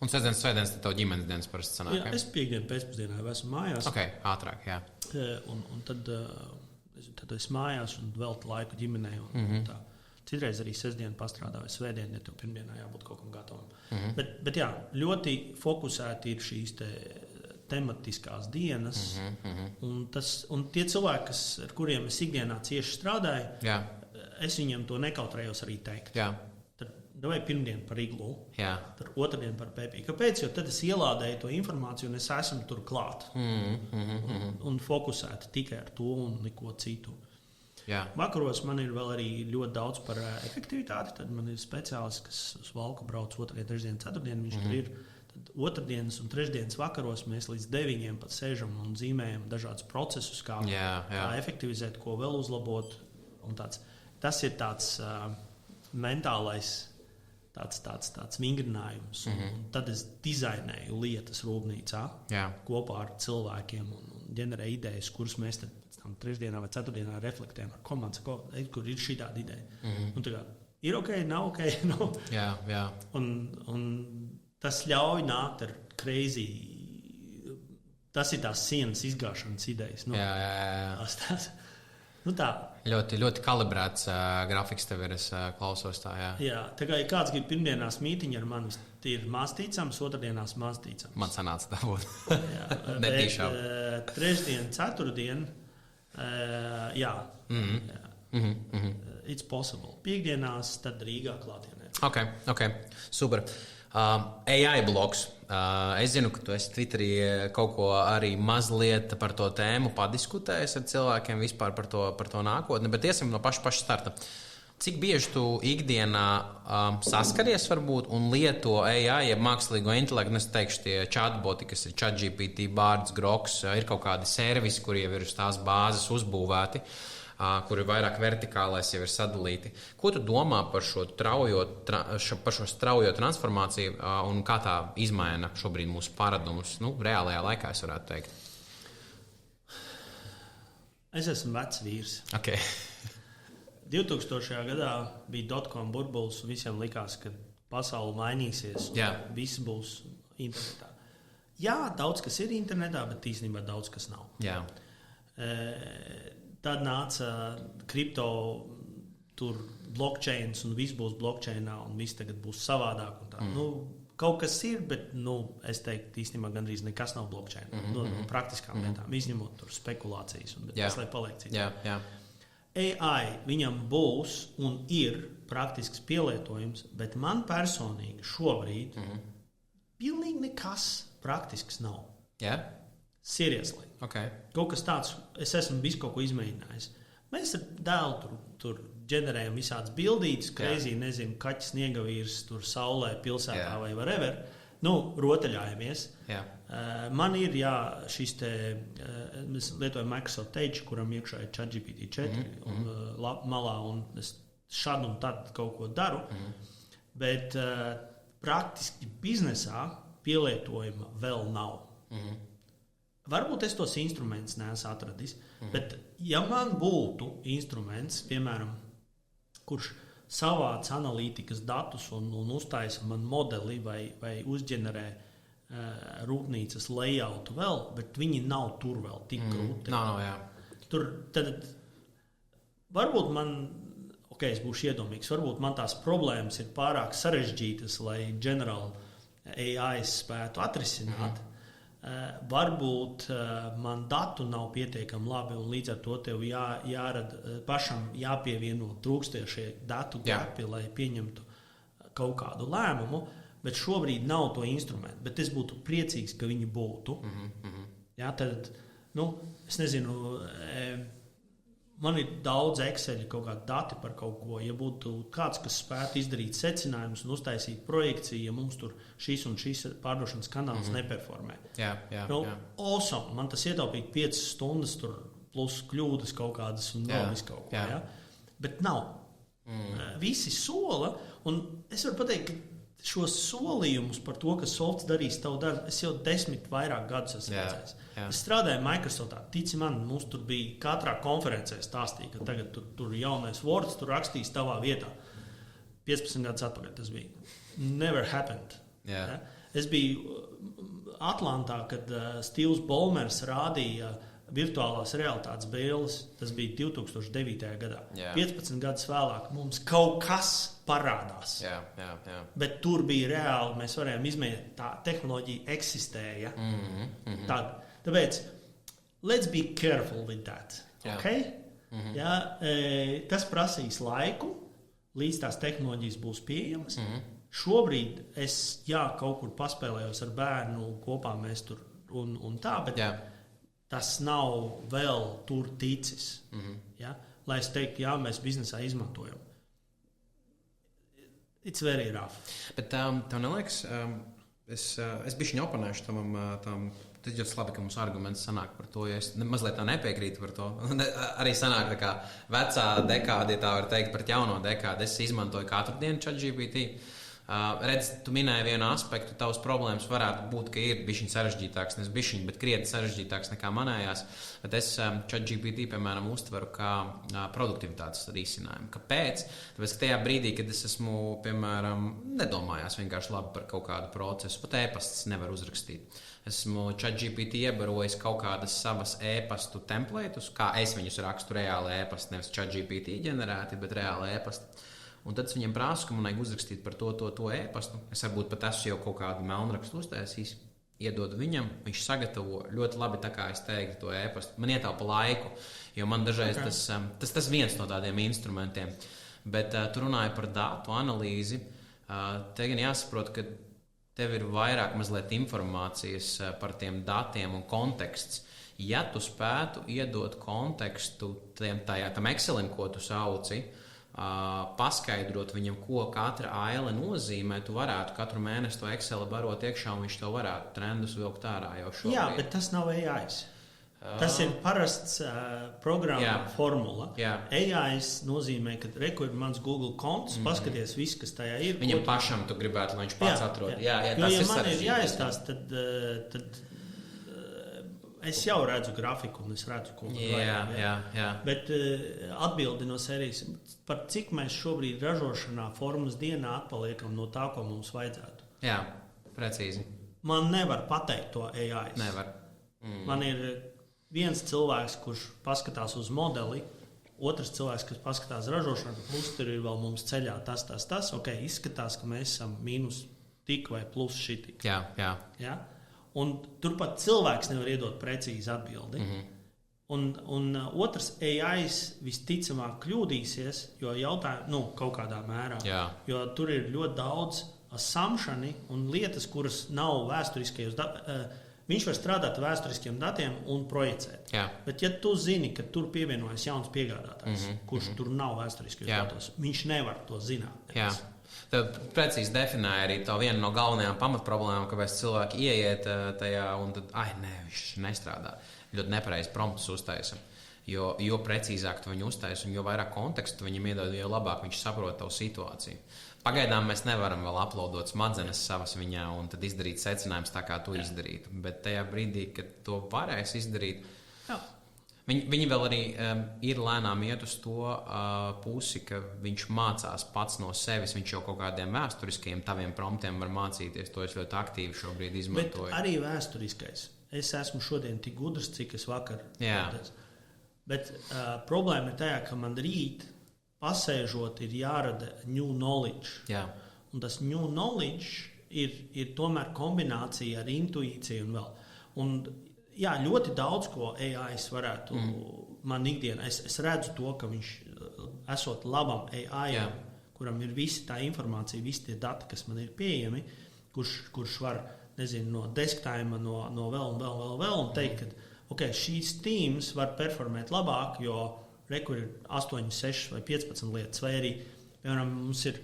Un sestdienas, svētdienas, tad tev ģimenes dienas parasti sanāk? Jā, es piekdienu pēcpusdienā jau esmu mājās. Ok, ātrāk, jā. Un tad es mājās un veltu laiku ģimenei. Tā. Citreiz arī sestdienu pastrādāju, vai svētdienu, ja tev pirmdienā jābūt kaut kam gatavam. Bet jā, ļoti fokusēti ir šīs tematiskās dienas. Un tie cilvēki, ar kuriem es ikdienā cieši strādāju, es viņiem to nekautrējos arī teikt. Tad vai pirmdien par iglu, tad otrdien par pepī. Kāpēc? Jo tad es ielādēju to informāciju un es esmu tur klāt. Un fokusēti tikai ar to un neko citu. Vakaros man ir vēl arī ļoti daudz par efektivitāti. Tad man ir speciālists, kas uz Valku brauc otrdien, trešdien, ceturtdien. Viņš tur ir. Tad otrdienas un trešdienas vakaros mēs līdz 9 pat sēžam un zīmējam dažādus procesus, kā efektivizēt, ko vēl uzlabot. Un tas ir tāds mentālais tāds vingrinājums. Un tad es dizainēju lietas rūpnīcā kopā ar cilvēkiem un ģenerēju idejas, kuras mēs tad trešdienā vai ceturtdienā reflektējam ar komandu, kur ir šī tāda ideja. Un tā kā ir ok, nav ok. Un tas ļauj nākt ar crazy. Tas ir tās sienas izgāšanas idejas. Tā. Ļoti, ļoti kalibrēts grafiks tev ir, es klausos tā, tā kā ja kāds grib pirmdienās mītiņu ar mani, ir māstīcams, otrdienās māstīcams. Man sanāca tā būt. Netīšām. Trešdien, ceturtdien, it's possible. Piekdienās tad Rīgā klātienē. Ok, super. AI blogs. Es zinu, ka tu esi Twitterī kaut ko arī mazliet par to tēmu padiskutējis ar cilvēkiem vispār par to nākotni, bet iesim no paša starta. Cik bieži tu ikdienā saskaries varbūt un lieto AI, jeb mākslīgo intelektu, es teikšu tie chatboti, kas ir ChatGPT, Bārds, Groks, ir kaut kādi servisi, kuri jau ir uz tās bāzes uzbūvēti, kuri vairāk vertikālais jau ir sadalīti. Ko tu domā par šo straujo transformāciju un kā tā izmaina šobrīd mūsu paradumus? Reālajā laikā es varētu teikt. Es esmu vecs vīrs. Okay. 2000. gadā bija dotcom burbulis un visiem likās, ka pasaule mainīsies un viss būs internetā. Jā, daudz kas ir internetā, bet īstenībā daudz kas nav. Tad nāca kripto, tur blockchains un viss būs blockchainā un viss tagad būs savādāk. Un tā. kaut kas ir, bet es teiktu, īstenībā gandrīz nekas nav blockchain. No praktiskām lietām, izņemot tur spekulācijas, bet tas, lai paliek cits. AI viņam būs un ir praktisks pielietojums, bet man personīgi šobrīd pilnīgi nekas praktisks nav. Seriously. Okay. Kaut kas tāds, es esmu visu kaut ko izmēģinājis. Mēs ar dēlu tur ģenerējam visādas bildītas, crazy, nezinu, kaķis sniegavīrs, tur saulē, pilsētā vai whatever. Rotaļājamies. Man ir, šis te, mēs lietojam Microsoft Edge, kuram iekšā ir ChatGPT 4 malā, un es šad un tad kaut ko daru, bet praktiski biznesā pielietojuma vēl nav. Varbūt es tos instrumentus neesmu atradis, bet ja man būtu instruments, piemēram, kurš savāc analītikas datus un uztaisa man modeli vai uzģenerē rūpnīcas layoutu vēl, bet viņi nav tur vēl tik grūti. Tur tad varbūt man, es būšu iedomīgs, varbūt man tās problēmas ir pārāk sarežģītas, lai General AI spētu atrisināt. Varbūt man datu nav pietiekami labi, un līdz ar to tev jārada pašam jāpievieno trūkstošie datu gapi, lai pieņemtu kaut kādu lēmumu, bet šobrīd nav to instrumentu. Bet es būtu priecīgs, ka viņi būtu. Tad, es nezinu, man ir daudz Excel, kaut kādi dati par kaut ko. Ja būtu kāds, kas spētu izdarīt secinājumus un uztaisīt projekciju, ja mums tur šis un šis pārdošanas kanāls neperformē. Awesome. Man tas ietaupīt 5 stundas tur, plus kļūdas kaut kādas un vēl visu kaut ko. Bet nav. Visi sola, un es varu pateikt, ka šos solījumus par to, ka softs darīs tavu darbu, es jau 10 vairāk gadus esmu redzējis. Es strādāju Microsoftā, tici man, mums tur bija katrā konferencē stāstīja, ka tagad tur jaunais Words tur rakstīs tavā vietā. 15 gadus atpakaļ tas bija. Never happened. Es biju Atlantā, kad Steve's Ballmers rādīja virtuālās realitātes brilles. Tas bija 2009. gadā. 15 gadus vēlāk mums kaut kas parādās. Bet tur bija reāli, mēs varējām izmēģināt, tā tehnoloģija eksistēja. Tāpēc, let's be careful with that. Okay? Tas prasīs laiku, līdz tās tehnoloģijas būs pieejamas. Šobrīd es kaut kur paspēlējos ar bērnu, kopā mēs tur un tā, bet tas nav vēl tur ticis. Lai es teiktu, mēs biznesā izmantojam. It's very rough. Bet tev neliekas, es bišķiņ oponēšu tam, tas ļoti labi, ka mums arguments sanāk par to, jo es mazliet tā nepiekrītu par to. Arī sanāk tā kā vecā dekāde, ja tā var teikt, pret jauno dekādi. Es izmantoju katru dienu ChatGPT. Redz, tu minēji vienu aspektu, tavas problēmas varētu būt, ka ir bišķiņ sarežģītāks, bet krietni sarežģītāks nekā manējās. Bet es ChatGPT, piemēram, uztveru kā produktivitātes risinājumu. Kāpēc? Tāpēc, ka tajā brīdī, kad es esmu, piemēram, nedomājās vienkārši labi par kaut kādu procesu, pat e-pastus nevaru uzrakstīt. Esmu ChatGPT iebarojis kaut kādas savas e-pastu templētus, kā es viņus rakstu reāli e-pastu, nevis ChatGPT ģenerēti, bet reāli e-pastu. Un tad es viņam prasu, ka man vajag uzrakstīt par to e-pastu. Es varbūt pat esmu jau kaut kādu melnrakstu uztaisījis, iedodu viņam, viņš sagatavo ļoti labi, tā kā es teiktu, to e-pastu. Man ietaupa laiku, jo man dažreiz tas viens no tādiem instrumentiem. Bet tu runāji par datu analīzi. Te gan jāsaprot, ka tev ir vairāk mazliet informācijas par tiem datiem un konteksts. Ja tu spētu iedot kontekstu tam Excelim, ko tu sauci, paskaidrot viņam, ko katra aile nozīmē, tu varētu katru mēnesi to Excel barot iekšā un viņš to varētu trendus vilkt ārā jau šobrīd. Jā, bet tas nav AI. Tas ir parasts programma formula. AI nozīmē, ka reku ir mans Google konts, paskaties viss, kas tajā ir. Viņam pašam tu gribētu, lai viņš pats atrod. Jo, ja man ir jāizstāst, tad es jau redzu grafiku un es redzu, ko vajag. Bet atbildi no sērijas, par cik mēs šobrīd ražošanā formas dienā atpaliekam no tā, ko mums vajadzētu. Jā, precīzi. Man nevar pateikt to AI. Nevar. Man ir viens cilvēks, kurš paskatās uz modeli, otrs cilvēks, kas paskatās ražošanu, plus tur ir vēl mums ceļā tas. Ok, izskatās, ka mēs esam mīnus tik vai plus šitik. Jā. Ja? Un turpat cilvēks nevar iedot precīzi atbildi. Un otrs, AI visticamāk kļūdīsies, jo jautājumu, kaut kādā mērā. Jā. Jo tur ir ļoti daudz assumptioni un lietas, kuras nav vēsturiskajos viņš var strādāt ar vēsturiskiem datiem un projicēt. Jā. Bet, ja tu zini, ka tur pievienojas jauns piegādātājs, kurš tur nav vēsturiskajos datos, viņš nevar to zināt. Jā. Tad precīzi definēja arī to vienu no galvenajām pamatproblēmām, kāpēc cilvēki ieiet tajā un tad, viņš nestrādā. Ļoti nepareizi promptus uztaisa. Jo precīzāk tu viņu uztaisi un jo vairāk kontekstu viņam iedod, jo labāk viņš saprot tavu situāciju. Pagaidām mēs nevaram vēl uploadot smadzenes savas viņā un tad izdarīt secinājumus tā, kā tu izdarītu. Bet tajā brīdī, kad to varēs izdarīt, viņi vēl arī ir lēnām iet uz to pusi, ka viņš mācās pats no sevis. Viņš jau kaut kādiem vēsturiskajiem taviem promptiem var mācīties. To es ļoti aktīvi šobrīd izmantoju. Bet arī vēsturiskais. Es esmu šodien tik gudrs, cik es vakar. Bet problēma ir tajā, ka man rīt pasēžot ir jārada new knowledge. Jā. Un tas new knowledge ir tomēr kombinācija ar intuīciju un vēl. Un, ļoti daudz, ko AI varētu man ikdienā. Es redzu to, ka viņš esot labam AI, kuram ir visi tā informācija, visi tie dati, kas man ir pieejami, kurš var, no desktime, no vēl un teikt, ka šīs teams var performēt labāk, jo kur ir 8, 6 vai 15 lietas, vai arī, piemēram, mums ir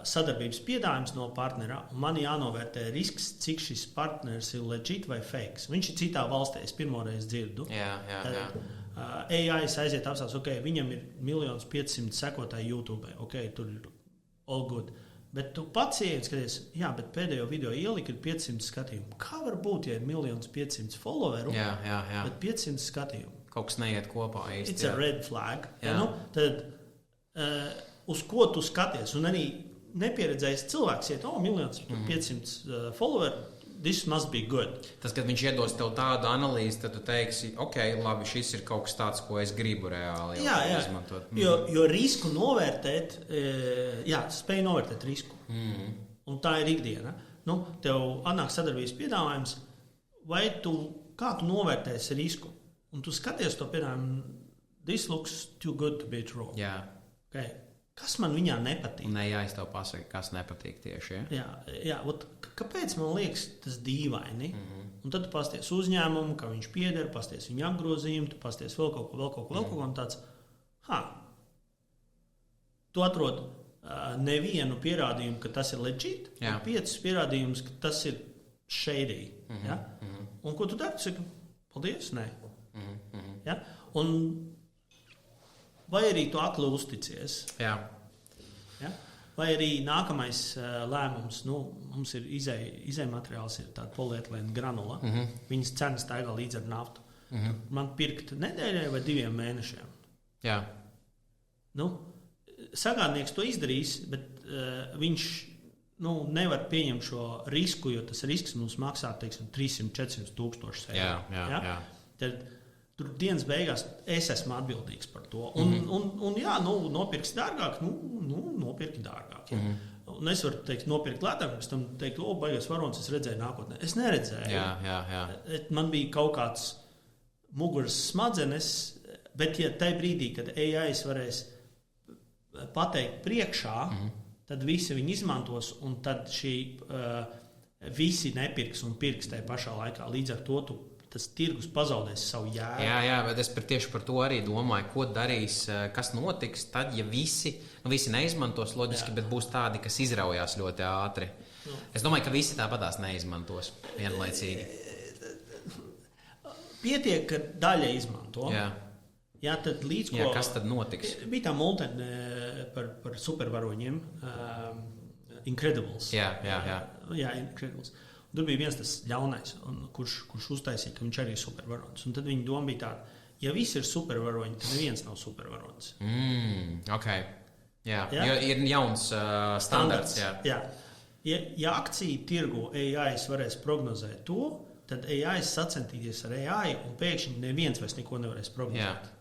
sadarbības piedāvājums no partnera, un man jānovērtē risks, cik šis partners ir legit vai fakes. Viņš ir citā valstī, es pirmoreiz dzirdu. AI aiziet apstāst, viņam ir 1 500 sekotāji YouTube, tur ir all good. Bet tu pats skaties, bet pēdējo video ielika ir 500 skatījumu. Kā var būt, ja ir 1 500 followeru, bet 500 skatījumu? Kaut kas neiet kopā īsti. It's a red flag. Tad uz ko tu skaties? Un arī nepieredzējis cilvēks iet, 1 500 followeru, this must be good. Tas, kad viņš iedos tev tādu analīzi, tad tu teiksi, labi, šis ir kaut kas tāds, ko es gribu reāli izmantot. Jo risku novērtēt, spēj novērtēt risku. Un tā ir ikdiena. Tev atnāk sadarbības piedāvājums, kā tu novērtēsi risku? Un tu skaties to, piemēram, this looks too good to be true. Jā. Kas man viņā nepatīk? Es tev pasaku, kas nepatīk tieši. Kāpēc man liekas tas dīvaini? Un tad tu pasties uzņēmumu, ka viņš pieder, pasties viņa apgrozījumu, tu pasties vēl kaut ko, un tāds, tu atrod nevienu pierādījumu, ka tas ir legit, un 5 pierādījumus, ka tas ir shady. Un ko tu dari? Tu saki, paldies, nē. Un vai arī tu akli uzticies? Vai arī nākamais lēmums, mums ir izēja materiāls, ir tāda polietilēna granula, viņas cenas staigā līdz ar naftu. Man pirkt nedēļai vai 2 mēnešiem. Sagādnieks to izdarīs, bet viņš nevar pieņemt šo risku, jo tas risks mums maksā 300-400 tūkstošus eiro. Tad tur dienas beigās es esmu atbildīgs par to. Un nopirks dārgāk, nopirki dārgāk. Un es varu teikt, nopirkt lētāk, pēc tam teikt, baigās varonis, es redzēju nākotnē. Es neredzēju. Man bija kaut kāds muguras smadzenes, bet ja tajā brīdī, kad AI varēs pateikt priekšā, tad visi viņi izmantos, un tad visi nepirks un pirks tajā pašā laikā. Līdz ar to tas tirgus pazaudēs savu jēgu. Bet es tieši par to arī domāju, ko darīs, kas notiks tad, ja visi neizmantos loģiski, bet būs tādi, kas izraujās ļoti ātri. Es domāju, ka visi tāpatās neizmantos vienlaicīgi. Pietiek, ka daļa izmanto. Tad kas tad notiks? Bija tā multene par supervaroņiem. Incredibles. Incredibles. Tur bija viens tas ļaunais, kurš uztaisīja, ka viņš arī ir supervaronis. Un tad viņa doma bija tāda, ja visi ir supervaroņi, tad neviens nav supervaronis. Jo ir jauns standarts. Ja akciju tirgu AI varēs prognozēt to, tad AI sacentīties ar AI, un pēkšņi neviens vairs neko nevarēs prognozēt.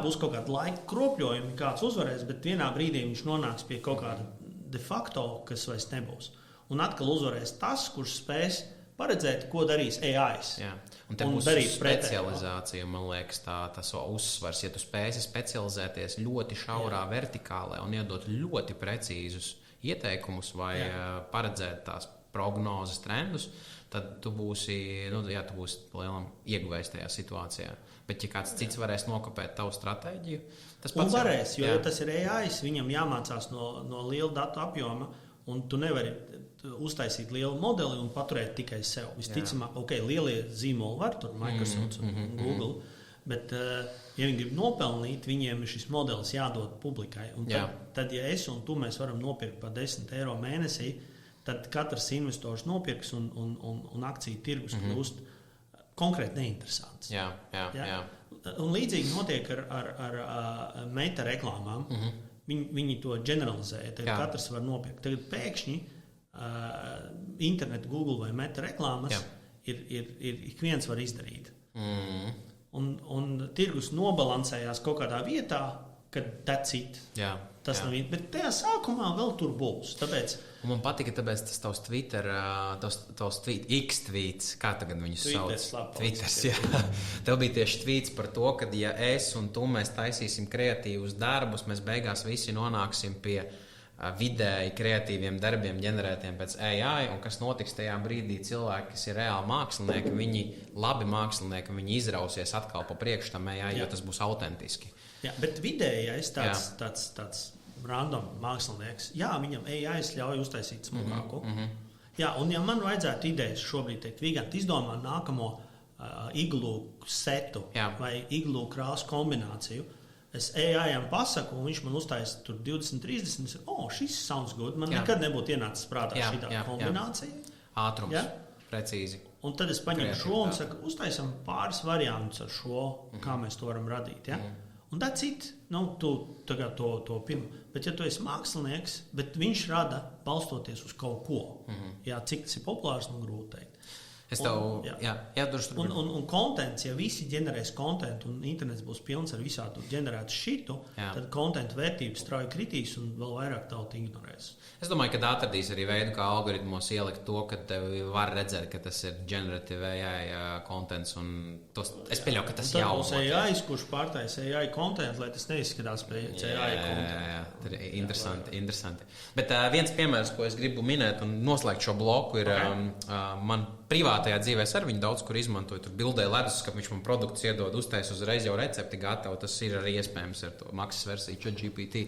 Būs kaut kāda laika kropļojumi, kāds uzvarēs, bet vienā brīdī viņš nonāks pie kaut kāda de facto, kas vairs nebūs. un atkal uzvarēs tas, kurš spēs paredzēt, ko darīs AI. Jā. Un te būs specializācija, man liekas, tas uzsvars. Ja tu spēsi specializēties ļoti šaurā vertikālē un iedot ļoti precīzus ieteikumus vai paredzēt tās prognozes trendus, tad tu būsi, tu būsi lielam ieguvējs tajā situācijā. Bet, ja kāds cits varēs nokopēt tavu stratēģiju, tas pats varēs, jo ja tas ir AI, viņam jāmācās no liela datu apjoma, un tu nevari uztaisīt lielu modeli un paturēt tikai sev. Visticamāk, lielie zīmoli var, tur Microsoft un Google, bet, ja viņi grib nopelnīt, viņiem šis modelis jādod publikai. Un tad, ja es un tu mēs varam nopirkt par 10 eiro mēnesī, tad katrs investors nopirks un akciju tirgus kļūst konkrēti neinteresants. Jā. Un līdzīgi notiek ar meta reklāmām. Viņi to generalizēja. Tagad katrs var nopirkt. Tagad pēkšņi internet, Google vai meta reklāmas ir ik viens var izdarīt. Un tirgus nobalansējās kaut kādā vietā, kad that's it. Tas nav, bet tajā sākumā vēl tur būs. Tāpēc man patika, tāpēc tas tavs Twitter, X-tweets, kā tagad viņus sauc? Twitters, Tev bija tieši tweets par to, ka ja es un tu mēs taisīsim kreatīvus darbus, mēs beigās visi nonāksim pie vidēji kreatīviem darbiem ģenerētiem pēc AI, un kas notiks tajā brīdī cilvēki, kas ir reāli mākslinieki, viņi labi mākslinieki, viņi izrausies atkal pa priekšu tam AI, jo tas būs autentiski. Jā, bet vidējais tāds random mākslinieks, viņam AI ļauj uztaisīt smukāku. Jā, un ja man vajadzētu idejas šobrīd teikt, Vigant, izdomā nākamo iglu setu vai iglu krāsu kombināciju, es AI-am pasaku, un viņš man uztaisa tur 20-30, šis sounds good, man nekad nebūtu ienācis prātā šitā kombinācija. Ātrums, precīzi. Un tad es paņemu šo un saku, uztaisam pāris variantus ar šo, kā mēs to varam radīt, Un that's it. Tu tagad to pirmo. Bet ja tu esi mākslinieks, bet viņš rada balstoties uz kaut ko. Cik tas ir populārs, man grūti teikt. Un kontents, ja visi ģenerēs kontentu un internets būs pilns ar visādu ģenerētu šitu, tad kontentu vērtības strauji kritīs un vēl vairāk tauta ignorēs. Es domāju, ka atradīs arī veidu, kā algoritmos ielikt to, ka tev var redzēt, ka tas ir generative AI kontents. Es pieļauju, ka tas jau ir. AI, kurš pārtaisa AI kontentu, lai tas neizskatās pēc AI kontentu. Tā ir interesanti. Bet viens piemērs, ko es gribu minēt un noslēgt šo bloku, ir man privātajā dzīvē ar viņu daudz kur izmantoju. Tur bildē ledus, ka viņš man produktus iedod, uztais uzreiz jau recepti gatavu. Tas ir arī iespējams ar to maksas versiju ChatGPT.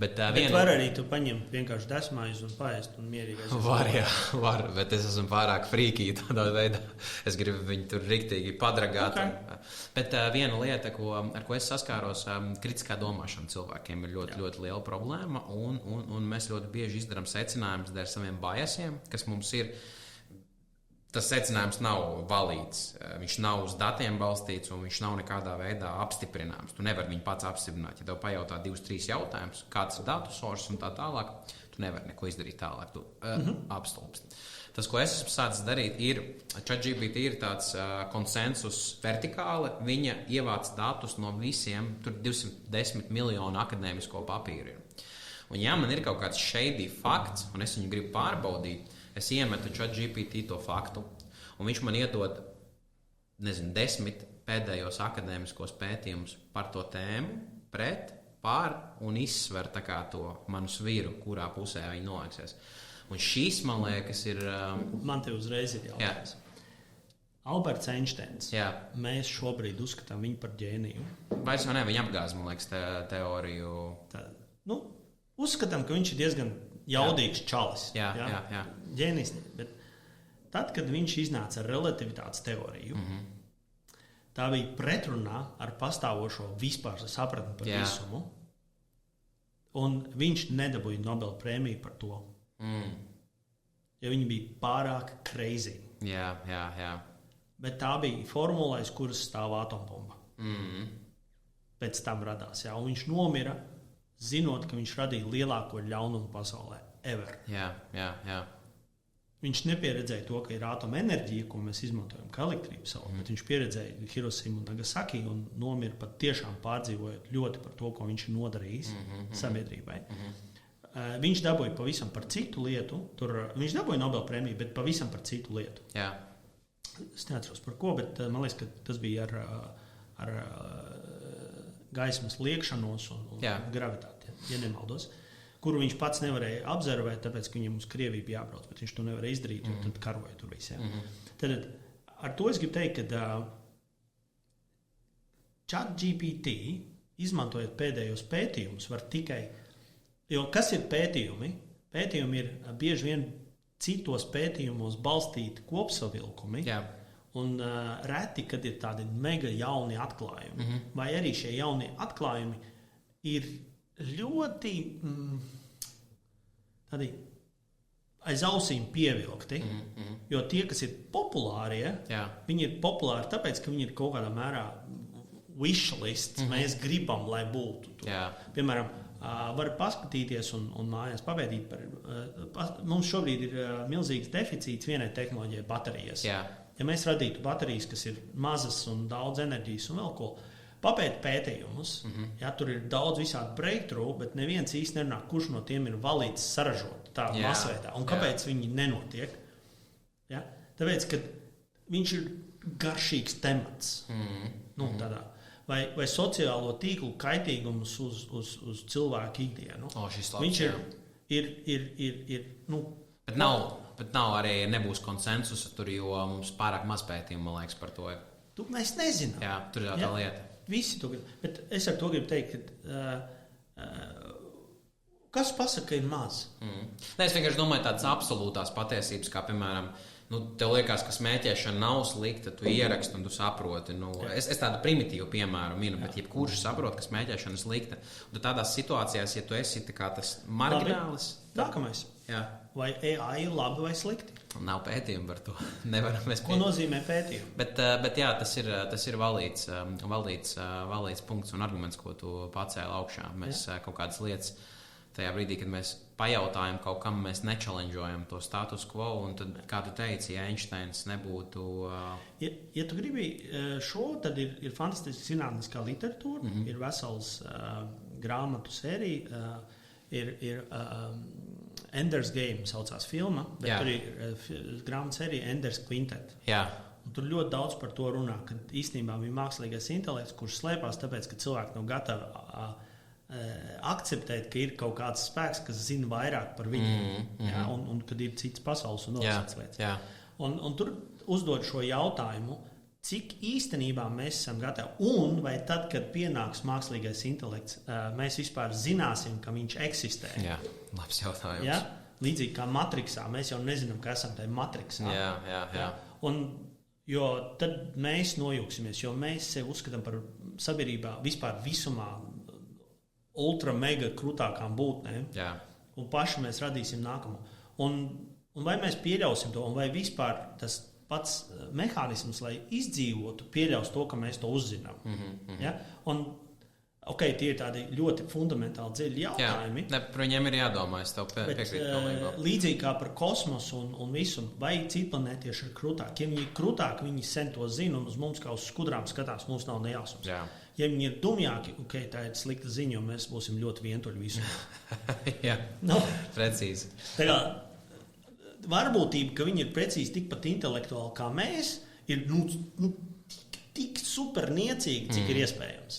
Bet var arī tu paņemt vienkārši desmaizi un paēst un mierīgi aizies. Var, bet es esmu pārāk frīkī tādā veidā. Es gribu viņu tur riktīgi padragāt. Bet viena lieta, ar ko es saskāros, kritiskā domāšana cilvēkiem ir ļoti liela problēma, un mēs ļoti bieži izdarām secinājumus dēļ saviem biasiem, kas mums ir. Tas secinājums nav valīts, viņš nav uz datiem balstīts un viņš nav nekādā veidā apstiprināms. Tu nevari viņu pats apstiprināt. Ja tev pajautā 2-3 jautājumus, kāds ir datu source un tā tālāk, tu nevari neko izdarīt tālāk, tu apstulbsti. Tas, ko es esmu sācis darīt, ir ChatGPT ir tāds konsensus vertikāli, viņa ievāc datus no visiem, tur 210 miljonu akadēmisko papīru ir. Un ja man ir kaut kāds shady fakts, un es viņu gribu pārbaudīt, es iemetu ChatGPT to faktu, un viņš man iedod, 10 pēdējos akadēmiskos pētījumus par to tēmu, pret, pār, un izsver tā kā to manu sviru, kurā pusē viņi noliksies. Un šīs, man liekas, ir... Man te uzreiz ir jautājums. Alberts Einsteins. Mēs šobrīd uzskatām viņu par ģēniju. Vairs jau ne, viņa apgāz, man liekas, teoriju. Uzskatām, ka viņš ir diezgan jaudīgs čalis. Jā. Ģēnijs. Bet tad, kad viņš iznāca ar relativitātes teoriju, tā bija pretrunā ar pastāvošo vispār sapratni par visumu, un viņš nedabūja Nobela prēmiju par to. Jo viņi bija pārāk crazy. Jā. Bet tā bija formula, aiz kuras stāv atompomba. Pēc tam radās. Un viņš nomira, zinot, ka viņš radīja lielāko ļaunumu pasaulē ever. Jā. Viņš nepieredzēja to, ka ir atomenerģija, ko mēs izmantojam kā elektrības avotu, bet viņš pieredzēja Hirosimu un Nagasaki un nomira pat tiešām pārdzīvojot ļoti par to, ko viņš ir nodarījis sabiedrībai. viņš dabūja pavisam par citu lietu. Viņš dabūja Nobel prēmiju, bet pavisam par citu lietu. Jā. Es neatceros par ko, bet man liekas, ka tas bija ar gaismas liekšanos un gravitāti, ja nemaldos, kuru viņš pats nevarēja observēt, tāpēc, ka viņam uz Krieviju bija jābrauc, bet viņš to nevarēja izdarīt, jo tad karoja tur visiem. Tad ar to es gribu teikt, ka ChatGPT, izmantojot pēdējos pētījumus, var tikai, jo kas ir pētījumi? Pētījumi ir bieži vien citos pētījumos balstīti kopsavilkumi, un reti, kad ir tādi mega jauni atklājumi. Vai arī šie jaunie atklājumi ir ļoti tādi aiz ausīm pievilkti, jo tie, kas ir populārie, viņi ir populāri tāpēc, ka viņi ir kaut kādā mērā wishlists, mēs gribam, lai būtu. Piemēram, var paskatīties un mājās papētīt par... Mums šobrīd ir milzīgs deficīts vienai tehnoloģijai baterijas. Ja mēs radītu baterijas, kas ir mazas un daudz enerģijas un vēl ko, papēt pētījumus, tur ir daudz visādi breakthrough, bet neviens īsti nerunā, kurš no tiem ir valīts saražot tā masveidā un kāpēc viņi nenotiek. Tāpēc, ka viņš ir garšīgs temats. Tādā. Vai sociālo tīklu kaitīgumus uz cilvēku ikdienu. Viņš ir bet nav arī nebūs konsensusa tur, jo mums pārāk maz pētījumu, man liekas, par to ir. Mēs nezinām. Tur ir tā lieta. Visi to grib. Bet es ar to gribu teikt, ka kas pasaka, ka ir maz? Es vienkārši domāju tādas absolūtās patiesības, kā piemēram, tev liekas, ka smēķēšana nav slikta, tu ieraksti un tu saproti. Es tādu primitīvu piemēru minu, bet jebkurš saprot, ka smēķēšana ir slikta. Un tādās situācijās, ja tu esi tā kā tas marginālis... Nākamais. Vai AI ir labi vai slikti? Nav pētījumu par to. Nevaram mēs Ko nozīmē pētījumu? Bet jā, tas ir valīts punkts un arguments, ko tu pacēli augšā. Mēs kaut kādas lietas... Tajā brīdī, kad mēs pajautājam kaut kam, mēs nečalenžojam to status quo, un tad, kā tu teici, ja Einsteins nebūtu... Ja tu gribi šo, tad ir fantastiski zinātniskā literatūra, ir vesels grāmatu sērija, ir Ender's Game saucās filma, bet tur ir grāmatu sērija Ender's Quintet. Un tur ļoti daudz par to runā, ka īstenībā bija mākslīgais intelekts, kurš slēpās tāpēc, ka cilvēki nav gatavi akceptēt, ka ir kaut kāds spēks, kas zina vairāk par viņu, un kad ir cits pasaules un nolasīts lietas. Un tur uzdod šo jautājumu, cik īstenībā mēs esam gatavi, un vai tad, kad pienāks mākslīgais intelekts, mēs vispār zināsim, ka viņš eksistē. Labs jautājums. Līdzīgi kā Matrixā, mēs jau nezinām, ka esam tajā Matrixā. Jo tad mēs nojūksimies, jo mēs sevi uzskatām par sabiedrībā vispār visumā ultra mega krūtākām būtnēm, un paši mēs radīsim nākamo. Un vai mēs pieļausim to, un vai vispār tas pats mehānisms, lai izdzīvotu, pieļaus to, ka mēs to uzzinām. Un, tie ir tādi ļoti fundamentāli dziļi jautājumi. Par viņiem ir jādomā, es tev piekrītu. Līdzīgi kā par kosmosu un visu, vai citplanētieši ir krūtāki. Ja viņi ir krūtāki, viņi sen to zina, un uz mums kā uz skudrām skatās, mums nav nejāsums. Ja viņi ir dumjāki, tā ir slikta ziņa, jo mēs būsim ļoti vientuļi visu. Precīzi. Tā kā varbūtība, ka viņi ir precīzi tikpat intelektuāli kā mēs, ir tik superniecīgi, cik ir iespējams.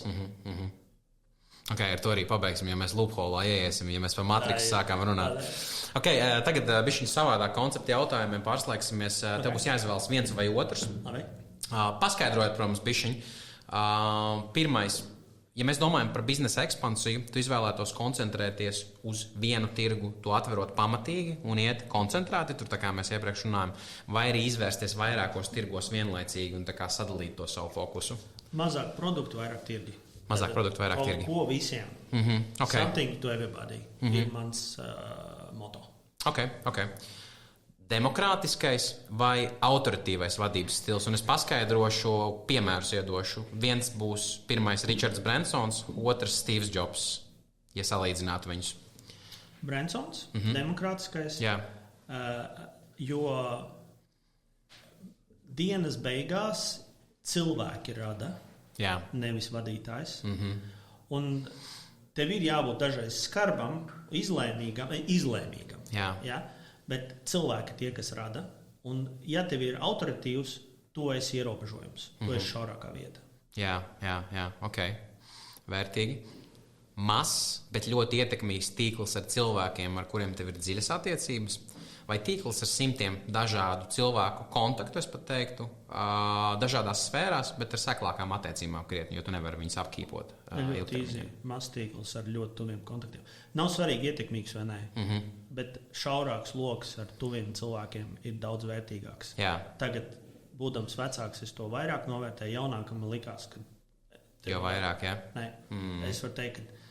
Ar to arī pabeigsim, ja mēs loopholā ieiesim, ja mēs par Matrixu sākām runāt. Tagad bišķiņ savādāk konceptu jautājumiem pārslēgsimies. Tev būs jāizvēlas viens vai otrs. Paskaidrojot, protams, bišķiņ. Pirmais, ja mēs domājam par biznesa ekspansiju, tu izvēlētos koncentrēties uz vienu tirgu, to atverot pamatīgi un iet koncentrēti, tur tā kā mēs iepriekš runājam, vai arī izvērsties vairākos tirgos vienlaicīgi un tā kā sadalīt to savu fokusu? Mazāk produktu, vairāk tirgi. Mazāk produktu, vairāk tirgi. Ko visiem. Something to everybody ir mans moto. Demokrātiskais vai autoritīvais vadības stils? Un es paskaidrošu, piemērus iedošu. Viens būs pirmais Richards Bransons, otrs Steve's Jobs, ja salīdzinātu viņus. Bransons, demokrātiskais. Jo dienas beigās cilvēki rada, nevis vadītājs. Un tev ir jābūt dažreiz skarbam, izlēmīgam. Ja? Bet cilvēki tie, kas rada. Un, ja tev ir autoritīvs, to esi ierobežojums. To esi šaurākā vieta. Jā, ok. Vērtīgi. Mazs, bet ļoti ietekmīgs tīkls ar cilvēkiem, ar kuriem tev ir dziļas attiecības. Vai tīkls ar simtiem dažādu cilvēku kontaktu, es pat teiktu, dažādās sfērās, bet ar seklākām attiecībām krietni, jo tu nevari viņus apkīpot. Ļoti īsi. Mazs tīkls ar ļoti tuviem kontaktiem. Nav svarīgi ietekmīgs vai nē, bet šaurāks loks ar tuviem cilvēkiem ir daudz vērtīgāks. Jā. Tagad, būdams vecāks, es to vairāk novērtēju, jaunākam man likās, ka... Jo vairāk, jā? Nē, es varu teikt, ka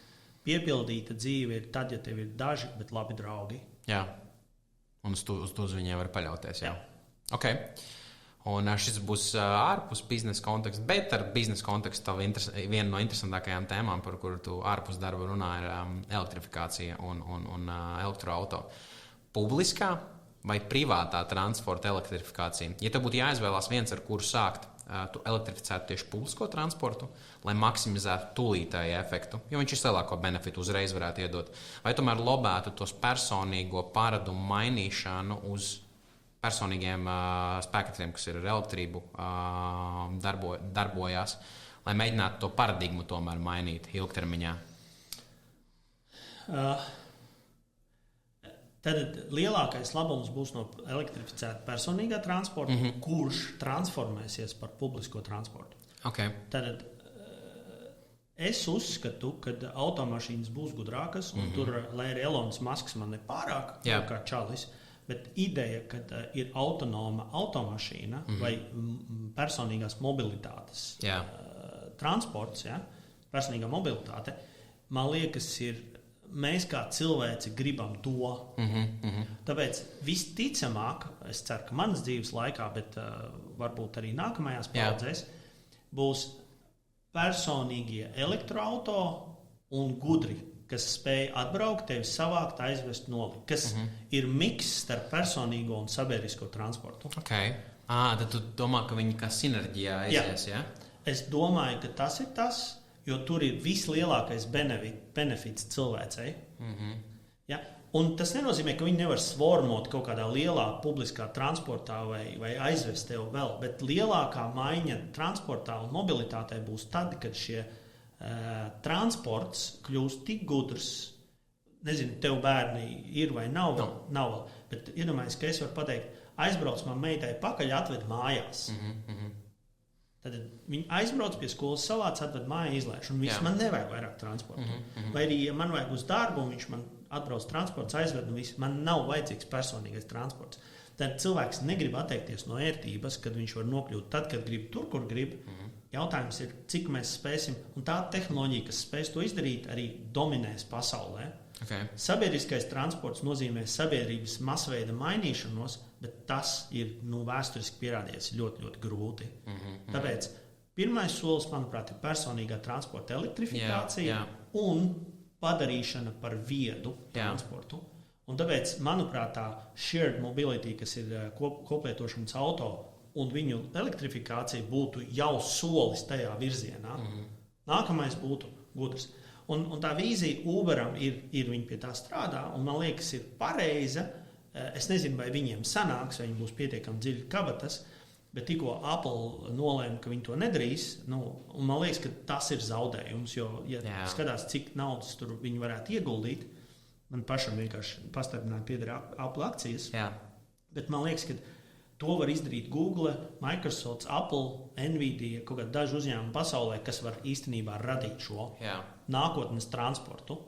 piepildīta dzīve ir tad, ja tev ir daži, bet labi draugi. Jā. Un uz to viņiem var paļauties. Jā. Ok. Un šis būs ārpus biznesa konteksta, bet ar biznesa kontekstu viena no interesantākajām tēmām, par kuru tu ārpus darba runā, ir elektrifikācija un elektroauto. Publiskā vai privātā transporta elektrifikācija? Ja tev būtu jāizvēlās viens, ar kuru sākt, tu elektrificētu tieši publisko transportu, lai maksimizētu tūlītēju efektu, jo viņš vislielāko benefitu uzreiz varētu iedot. Vai tomēr lobētu tos personīgo paradumu mainīšanu uz personīgiem spēkatiem, kas ir ar elektrību, darbojās, lai mēģinātu to paradigmu tomēr mainīt ilgtermiņā? Tad lielākais labums būs no elektrificēta personīgā transporta, kurš transformēsies par publisko transportu. Okay. Tad es uzskatu, ka automašīnas būs gudrākas, un tur, lai arī Elonas Masks man nepārāk, kā čalis, bet ideja, ka ir autonoma automašīna vai personīgās mobilitātes transports, personīgā mobilitāte, man liekas, ir mēs kā cilvēci gribam to. Tāpēc visticamāk, es ceru, ka manas dzīves laikā, bet varbūt arī nākamajās paudzēs, būs personīgie elektroauto un gudri, kas spēj atbraukt, tevi savākt, aizvest, nolikt, kas ir miks starp personīgo un sabiedrisko transportu. Okay. Tad tu domā, ka viņi kā sinerģijā aizies, ja? Es domāju, ka tas ir tas, jo tur ir vislielākais benefits cilvēcei. Ja? Un tas nenozīmē, ka viņi nevar svormot kaut kādā lielā publiskā transportā vai aizvest tev vēl, bet lielākā maiņa transportā un mobilitātei būs tad, kad šie transports kļūst tik gudrs. Nezinu, tev bērni ir vai nav vēl, bet iedomājies, ka es varu pateikt, aizbrauc man meitai pakaļ, atved mājās. Tad viņi aizbrauc pie skolas, savāc, atved mājā, izlaiž, un viss man nevajag vairāk transportu. Vai arī, ja man vajag uz darbu, un viņš man atbrauc transports, aizved, un viss, man nav vajadzīgs personīgais transports. Tad cilvēks negrib atteikties no ērtības, kad viņš var nokļūt tad, kad grib tur, kur grib. Jautājums ir, cik mēs spēsim, un tā tehnoloģija, kas spēs to izdarīt, arī dominēs pasaulē. Okay. Sabiedriskais transports nozīmē sabiedrības masveida mainīšanos, bet tas ir vēsturiski pierādījies ļoti, ļoti grūti. Tāpēc pirmais solis, manuprāt, ir personīgā transporta elektrifikācija un padarīšana par viedu transportu. Un tāpēc, manuprāt, tā shared mobility, kas ir koplietošanas auto un viņu elektrifikācija būtu jau solis tajā virzienā. Nākamais būtu gudrs. Un tā vīzija Uberam ir viņi pie tā strādā, un man liekas, ir pareiza. Es nezinu, vai viņiem sanāks, vai viņi būs pietiekami dziļi kabatas, bet tikko Apple nolēma, ka viņi to nedarīs, un man liekas, ka tas ir zaudējums, jo, ja skatās, cik naudas tur viņi varētu ieguldīt, man pašam vienkārši pastarpināja pieder Apple akcijas, bet man liekas, ka to var izdarīt Google, Microsoft, Apple, Nvidia, kaut kādi daži uzņēmumi pasaulē, kas var īstenībā radīt šo nākotnes transportu.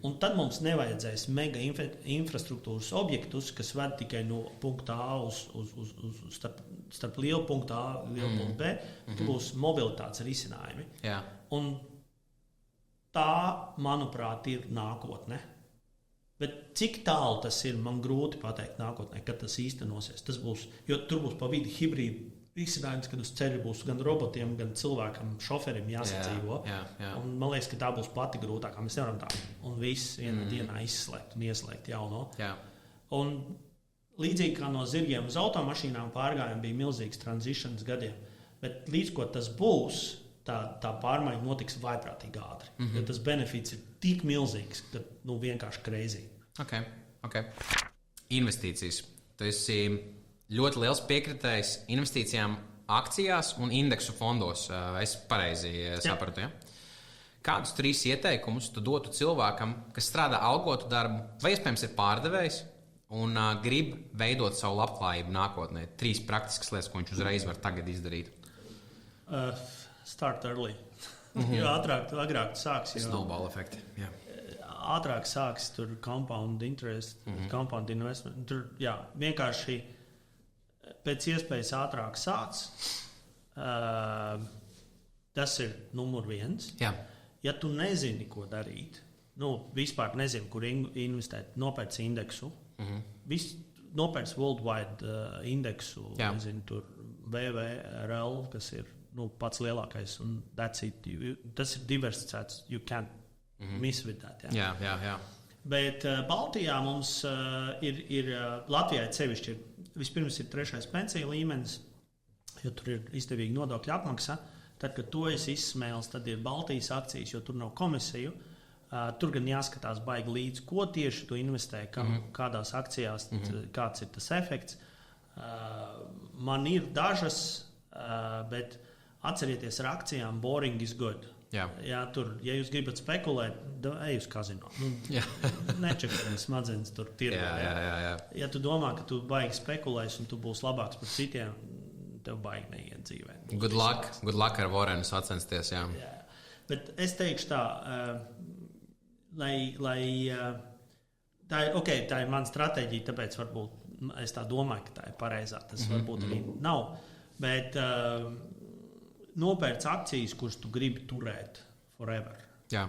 Un tad mums nevajadzēs mega infrastruktūras objektus, kas ved tikai no punkta A starp lielu punktu A, lielu punktu B, ka būs mobilitātes risinājumi. Un tā, manuprāt, ir nākotne. Bet cik tālu tas ir, man grūti pateikt nākotnē, kad tas īstenosies. Tas būs, jo tur būs pa vidi hibrīdi risinājums, kad uz ceļa būs gan robotiem, gan cilvēkam, šoferim jāsadzīvo. Un man liekas, ka tā būs pati grūtākā. Mēs nevaram tā un viss vienā dienā izslēgt un ieslēgt jauno. Un līdzīgi kā no zirgiem uz automašīnām pārgājiem bija milzīgs transitions gadiem. Bet līdz ko tas būs, tā pārmaiņa notiks vaiprātīgi ātri. Jo tas benefits ir tik milzīgs, ka vienkārši crazy. Okay. Investīcijas. Tu esi ļoti liels piekritējs investīcijām akcijās un indeksu fondos. Es pareizi sapratu, ja? Kādus 3 ieteikumus tu dotu cilvēkam, kas strādā algotu darbu, vai iespējams ir pārdevējs un grib veidot savu labklājību nākotnē? 3 praktiskas lietas, ko viņš uzreiz var tagad izdarīt. Start early. Jo agrāk tu sāksi. Snowball efekti, jā. Ātrāk sāks tur compound interest, compound investment. Tur, vienkārši pēc iespējas ātrāk sāc. Tas ir numur 1. Jā. Ja tu nezini, ko darīt, vispār nezini, kur investēt, nopērc indeksu. Nopērc worldwide indeksu, nezinu, tur VVRL, kas ir pats lielākais, un tas ir diversificēts. You can't miss with that. Jā. Bet Baltijā mums ir Latvijā sevišķi vispirms ir 3. pensiju līmenis, jo tur ir izdevīga nodokļu apmaksa. Tad, kad to esi izsmēlis, tad ir Baltijas akcijas, jo tur nav komisiju. Tur gan jāskatās baigi līdzi, ko tieši tu investē, kādās akcijās, kāds ir tas efekts. Man ir dažas, bet atcerieties, ar akcijām boring is good. Ja jūs gribat spekulēt, ej uz kazino. Nečekariet smadzenes tur tirgā. Ja tu domā, ka tu baigi spekulēsi un tu būsi labāks par citiem, tev baigi neiet dzīvē. Good luck ar Warrenu sacensties, jā. Bet es teikšu tā, tā ir mana stratēģija, tāpēc varbūt es tā domāju, ka tā ir pareizā. Tas varbūt arī nav. Bet nopērc akcijas, kuras tu gribi turēt forever. Jā.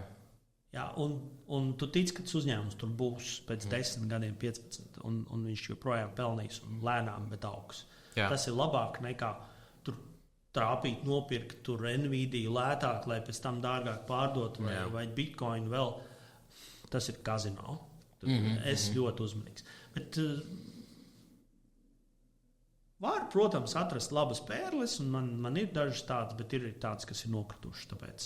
Un tu tici, ka tas uzņēmums tur būs pēc 10 gadiem, 15, un viņš joprojām pelnīs un lēnām, bet augs. Tas ir labāk nekā tur trāpīt, nopirkt tur Nvidia lētāk, lai pēc tam dārgāk pārdot vai Bitcoin vēl. Tas ir kazino. Es ļoti uzmanīgs. Bet var, protams, atrast labas pērles, un man ir dažas tādas, bet ir tādas, kas ir nokritušas. Tāpēc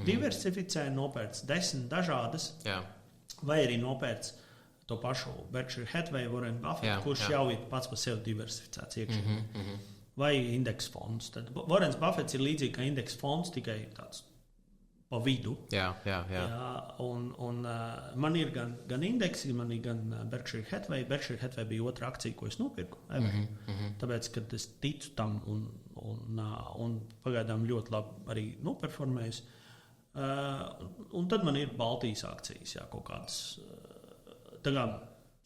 diversificē, nopērc 10 dažādas, vai arī nopērc to pašu Berkshire Hathaway, Warren Buffett, kurš jau ir pats par sevi diversificēts iekšā. Vai indeksa fonds. Tad Warren Buffett ir līdzīgi kā indeksa fonds, tikai tāds pa vidu. Un man ir gan indeksi, man ir gan Berkshire Hathaway. Berkshire Hathaway bija otra akcija, ko es nopirku. Tāpēc, kad es ticu tam un pagaidām ļoti labi arī noperformējis. Un tad man ir Baltijas akcijas, kaut kādas. Tā kā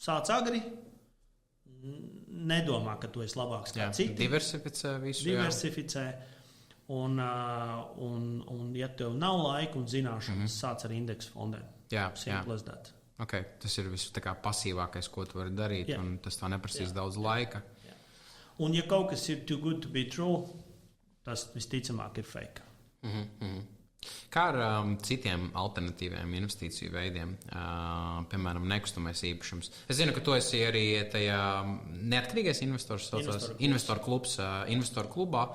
sāc agri, nedomā, ka tu esi labāks kā citi. Diversificē visu. Diversificē. Un ja tev nav laika un zināšanas, sāc ar indeksu fondiem. Simple as that. Okay. Tas ir viss tā kā pasīvākais, ko tu vari darīt, un tas tā neprasīs daudz laika. Un ja kaut kas ir too good to be true, tas visticamāk ir fake. Kā ar citiem alternatīviem investīciju veidiem, piemēram, nekustamais īpašums? Es zinu, ka tu esi arī tajā neatkarīgais investors, investoru klubā,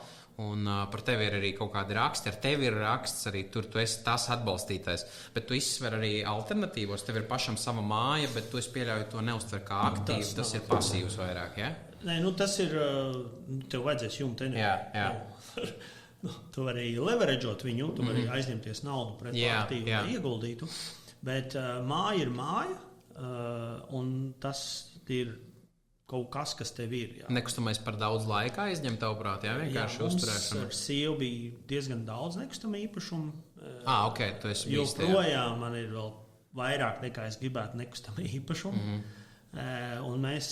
un par tevi ir arī kaut kādi raksti. Ar tevi ir raksts arī tur, tu esi tas atbalstītais, bet tu izsver arī alternatīvos, tev ir pašam sava māja, bet tu es pieļauju to neuztver kā aktīvu, tas ir pasīvs vairāk, ja? Nē, tas ir, tev vajadzēs jumta enerģiju. Tu vari leveragot viņu, tu vari aizņemties naudu pret aktīvu, lai ieguldītu, bet māja ir māja, un tas ir kaut kas, kas tev ir. Nekustamais par daudz laika aizņem tavuprāt, vienkārši uzturēšana. Mums ar sievu bija diezgan daudz nekustama īpašumu. Tu esi bijis joprojām man ir vēl vairāk nekā es gribētu nekustama īpašumu. Un mēs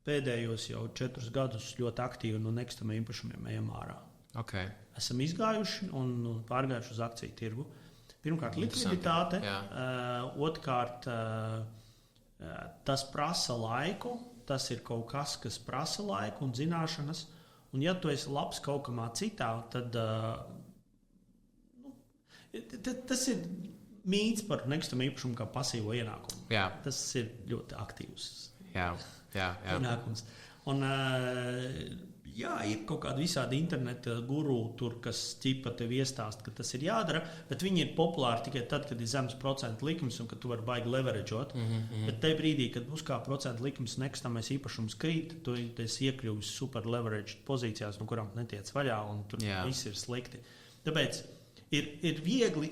pēdējos jau 4 gadus ļoti aktīvi no nekustama īpašumiem ejam ārā. Okay. Esam izgājuši un pārgājuši uz akciju tirgu. Pirmkārt, likviditāte. Otrkārt, tas prasa laiku. Tas ir kaut kas, kas prasa laiku un zināšanas. Un ja tu esi labs kaut kamā citā, tad tas ir mīts par nekustamo īpašumu kā pasīvo ienākumu. Tas ir ļoti aktīvs ienākums. Un Jā, ir kaut kādi visādi interneta guru, tur, kas ķipa tev iestāst, ka tas ir jādara, bet viņi ir populāri tikai tad, kad ir zemes procentu likums un ka tu vari baigi leverageot. Bet tajā brīdī, kad uzkāp procentu likums nekustamais īpašums krīt, tu esi iekļuvis super leverage pozīcijās, no kurām netiec vaļā, un tur viss ir slikti. Tāpēc ir viegli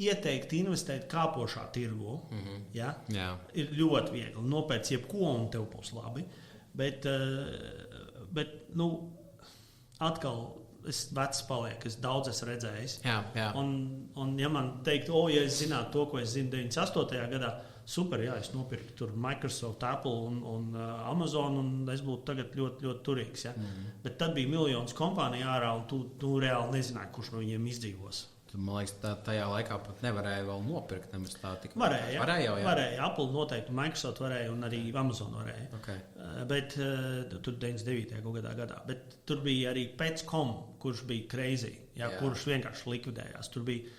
ieteikt investēt kāpošā tirgu. Ja? Ir ļoti viegli nopērkt jebko un tev būs labi. Bet atkal es vecs palieku, es daudz esmu redzējis. Un ja man teikt, ja es zinātu to, ko es zinu 98. gadā, super, jā, es nopirku tur Microsoft, Apple un Amazon, un es būtu tagad ļoti, ļoti turīgs. Ja? Bet tad bija miljonus kompāniju ārā, un tu reāli nezināji, kurš no viņiem izdzīvos. Man liekas, tajā laikā pat nevarēja vēl nopirkt. Varēja. Apple noteikti, Microsoft varēja un arī Amazon varēja. Okay. Bet tur 99. gadā. Bet tur bija arī Pets.com, kurš bija crazy, kurš vienkārši likvidējās. Tur bija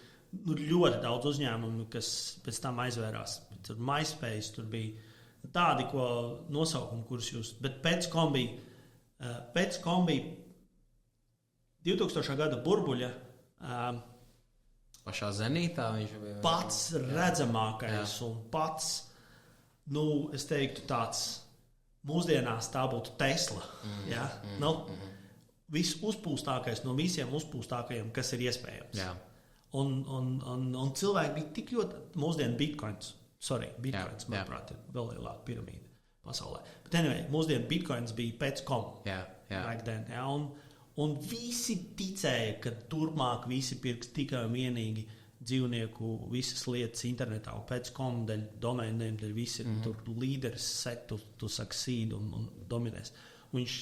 ļoti daudz uzņēmumu, kas pēc tam aizvērās. Tur MySpace, tur bija tādi, ko nosaukumi, kurus jūs... Bet Pets.com bija 2000. gada burbuļa pašā zenītā viņš bija pats redzamākais un pats, es teiktu, tāds mūsdienās tā būtu Tesla. Viss uzpūstākais no visiem uzpūstākajiem, kas ir iespējams. Un cilvēki bija tik ļoti mūsdienu bitcoins, manuprāt, ir vēl lielāka piramīda pasaulē. Bet anyway, mūsdienu bitcoins bija Pets.com. Un visi ticēja, ka turpmāk visi pirks tikai un vienīgi dzīvnieku visas lietas internetā un Pets.com dēļ domēniem, dēļ visi tur līderis set to succeed un dominēs. Un viņš,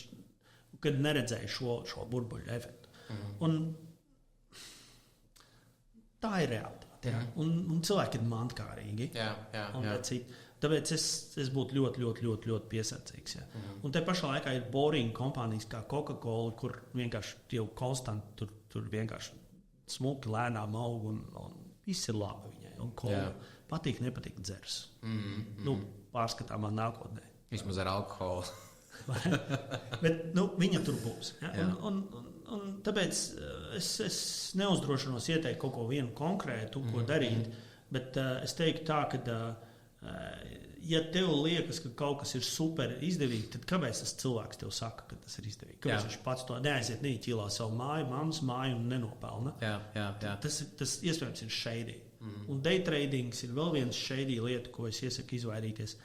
kad neredzēja šo burbuļu efektu. Un tā ir realitāte. Un cilvēki ir mantkārīgi. Tāpēc es būtu ļoti, ļoti, ļoti, ļoti piesardzīgs. Un te pašā laikā ir boring kompānijas kā Coca-Cola, kur vienkārši jau konstanti tur vienkārši smuki lēnām aug un viss ir labi viņai. Un patīk, nepatīk dzers. Pārskatāmā nākotnē. Vismaz ar alkoholu. Bet viņa tur būs. Un tāpēc es neuzdrošinos ieteikt kaut ko vienu konkrētu, ko darīt, bet es teiktu tā, ka ja tev liekas, ka kaut kas ir super izdevīgi, tad kāpēc tas cilvēks tev saka, ka tas ir izdevīgi? Kāpēc viņš pats to neaiziet, neķīlā savu māju, mammas māju un nenopelna? Tas iespējams ir shady. Un day trading ir vēl viens shady lieta, ko es iesaku izvairīties.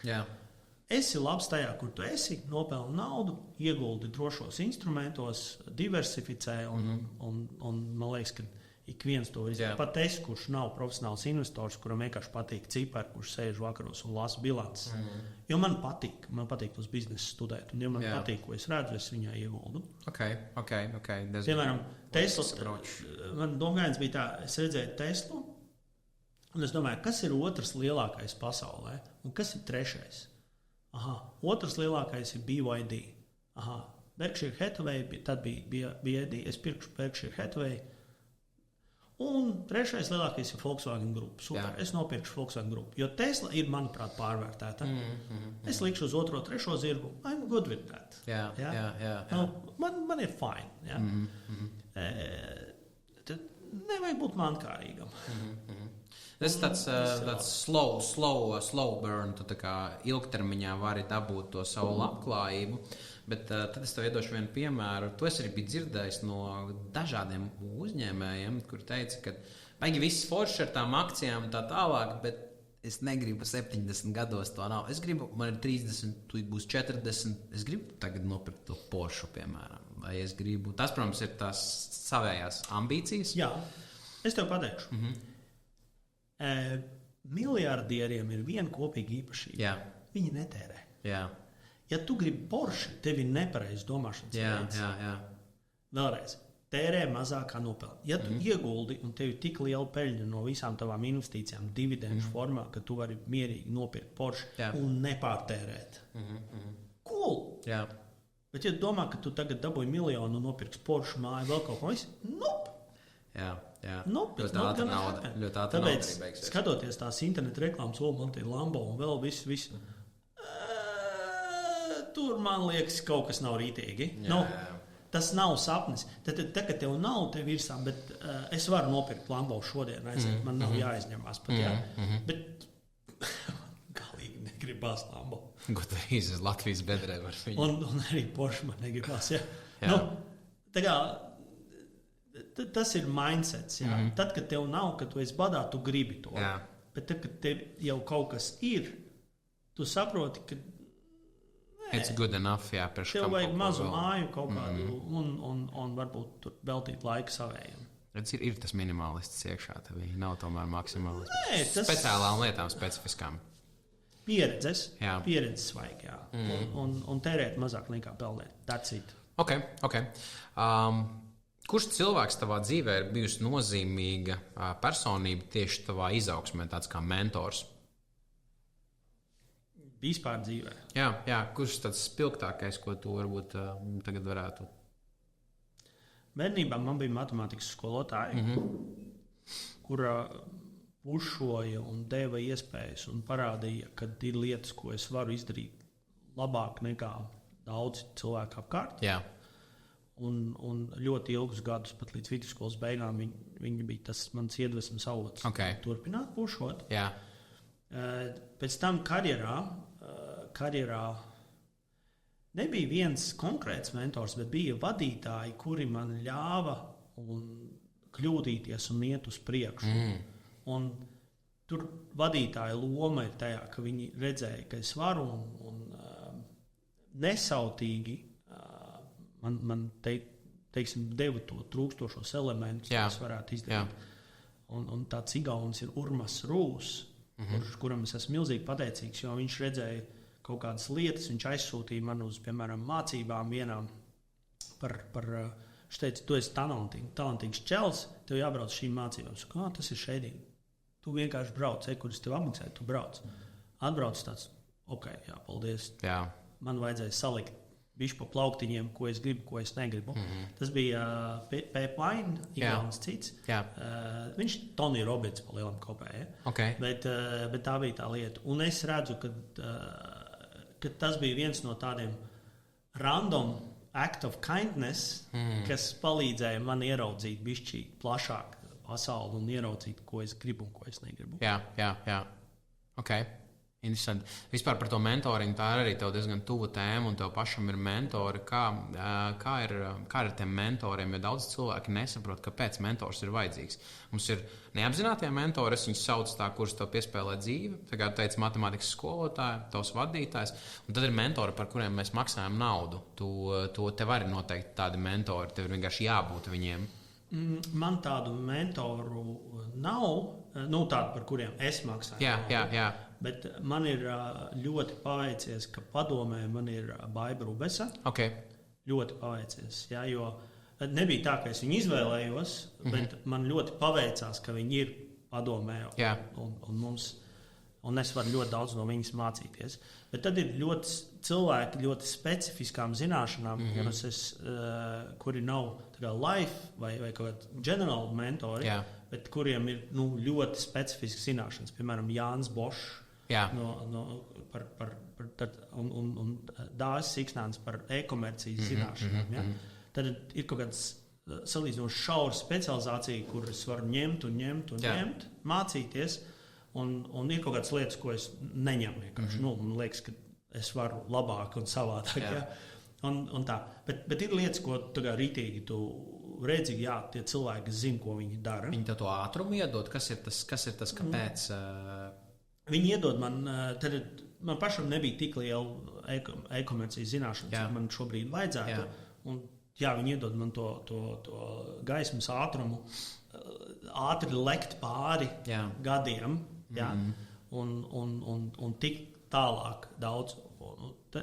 Esi labs tajā, kur tu esi, nopelni naudu, ieguldi drošos instrumentos, diversificē un man liekas, ka ik viens to izdarīt. Pat es, kurš nav profesionāls investors, kuram vienkārši patīk cipari, kurš sēž vakaros un lasa bilances. Jo man patīk tos biznesus studēt. Un ja man patīk, ko es redzu, es viņā ieguldu. Piemēram, Tesla. Man domājums bija tā, es redzēju Teslu, un es domāju, kas ir otrs lielākais pasaulē, un kas ir trešais? Otrs lielākais ir BYD. Berkshire Hathaway, tad bija BYD, es pirkšu Berkshire Hathaway. Un trešais lielākais ir Volkswagen grupa. Super, es nopirkšu Volkswagen grupu, jo Tesla ir, manuprāt, pārvērtēta. Es likšu uz otro, trešo zirgu. I'm good with that. Man ir fine. Tad nevajag būt mankārīgam. Tas ir tāds slow burn. Tu tā kā ilgtermiņā vari dabūt to savu labklājību. Bet tad es tev iedošu vienu piemēru. To es arī biju dzirdējis no dažādiem uzņēmējiem, kuri teica, ka baigi viss forši ar tām akcijām un tā tālāk, bet es negribu 70 gados to nav. Es gribu, man ir 30, tu būs 40, es gribu tagad nopirkt to Porsche, piemēram. Vai es gribu, tas, protams, ir tās savējās ambīcijas. Jā, es tev pateikšu. Miljardieriem ir viena kopīga īpašība. Viņi netērē. Ja tu gribi Porsche, tev ir nepareizs domāšanas veids. Vēlreiz, tērē mazāk kā nopelni. Ja tu ieguldi un tev ir tik liela peļņa no visām tavām investīcijām dividendu formā, ka tu vari mierīgi nopirkt Porsche un nepārtērēt. Cool! Bet ja tu domā, ka tu tagad dabūji miljonu un nopirksi Porsche māju vēl kaut ko, Ļoti ātri nauda. Tāpēc, skatoties tās internetu reklāmas, man te ir Lambo un vēl viss. Tur man liekas, kaut kas nav rītīgi. tas nav sapnis. Tad, kad tev nav te virsā, bet es varu nopirkt Lambo šodien, man nav jāizņemās pat, jā. Bet galīgi negribās Lambo. Gudrīz uz Latvijas bedrē var viņu. Un arī Porsche man negribās, jā. Nu, tā kā, tas ir mindsets, jā. Tad, kad tev nav, kad tu esi badā, tu gribi to. Jā. Bet tad, kad tev jau kaut kas ir, tu saproti, ka it's good enough, jā, tev vajag mazu māju kaut kādu un varbūt tur veltīt laiku savējiem. Ir tas minimalists iekšā, tevī nav tomēr maksimalists. Nē, tas... Speciālām lietām, specifiskām. Pieredzes vajag, jā. Un tērēt mazāk nekā pelnēt. That's it. Ok. Kurš cilvēks tavā dzīvē ir bijusi nozīmīga personība tieši tavā izaugsmē, tāds kā mentors? Vispār dzīvē. Jā, kurš tāds spilgtākais, ko tu varbūt tagad varētu? Bērnībā man bija matemātikas skolotāja, kura pušoja un deva iespējas un parādīja, ka ir lietas, ko es varu izdarīt labāk nekā daudzi cilvēki apkārt. Jā. Un ļoti ilgus gadus, pat līdz vidusskolas beigām, viņi bija tas mans iedvesmas avots. Turpināt pušot. Jā. Pēc tam karjerā nebija viens konkrēts mentors, bet bija vadītāji, kuri man ļāva kļūdīties un iet uz priekšu. Un tur vadītāja loma ir tajā, ka viņi redzēja, ka es varu un nesautīgi man teiksim, deva to trūkstošos elementus, ko es varētu izdarīt. Un tāds igauns ir Urmas Rūs, kuram es esmu milzīgi pateicīgs, jo viņš redzēja kaut kādas lietas, viņš aizsūtīja man uz, piemēram, mācībām vienām viņš teica, tu esi talantīgs čels, tev jābrauc šīm mācībām. Es saku, tas ir šeidīgi. Tu vienkārši brauc, kur es tev apmaksāju, tu brauc. Atbrauc tāds, paldies. Jā. Man vajadzēja salikt bišķi pa plauktiņiem, ko es gribu, ko es negribu. Tas bija P-Pine, Igauns cits. Viņš Tony Robbins pa lielam kopēja. Bet tā bija tā lieta. Un es redzu, ka tas bija viens no tādiem random act of kindness, kas palīdzēja man ieraudzīt bišķi plašāk pasauli un ieraudzīt, ko es gribu un ko es negribu. Jā. Ok. Interesanti. Vispār par to mentoringu, tā ir arī tev diezgan tuva tēma, un tev pašam ir mentori. Kā ir ar tiem mentoriem, jo daudz cilvēki nesaprot, kāpēc mentors ir vajadzīgs. Mums ir neapzinātie mentori, es viņus saucu tā, kurus tev piespēlē dzīve. Tā kā tu teici, matemātikas skolotāja, tavs vadītājs, un tad ir mentori, par kuriem mēs maksājam naudu. Tev arī noteikti tādi mentori, tev ir vienkārši jābūt viņiem. Man tādu mentoru nav, tādu, par kuriem es maksāju. Jā. Bet man ir ļoti paveicies, ka padomē man ir Baiba Rubesa. Ļoti paveicies, jā, jo nebija tā, ka es viņu izvēlējos, bet man ļoti paveicās, ka viņi ir padomē un es varu ļoti daudz no viņas mācīties. Bet tad ir cilvēki ļoti specifiskām zināšanām, kuri nav life vai kaut kādi general mentori, bet kuriem ir ļoti specifiskas zināšanas. Piemēram, Jānis Bošs. Un Dārzs Siksnāns par e-komercijas zināšanām. Tad ir kaut kāds salīdzinoši šaura specializācija, kuras var ņemt, mācīties, un ir kaut kādas lietas, ko es neņemu vienkārši. Man liekas, ka es varu labāk un savādāk. Un tā. Bet ir lietas, ko rītīgi tu redzi, tie cilvēki zina, ko viņi dara. Viņi to ātrumu iedod? Kas ir tas kāpēc? Viņi iedod man pašam nebija tik liela e-komercijas zināšanas, cik man šobrīd vajadzētu. Un, viņi iedod man to gaismas ātrumu, ātri lekt pāri gadiem, un tik tālāk daudz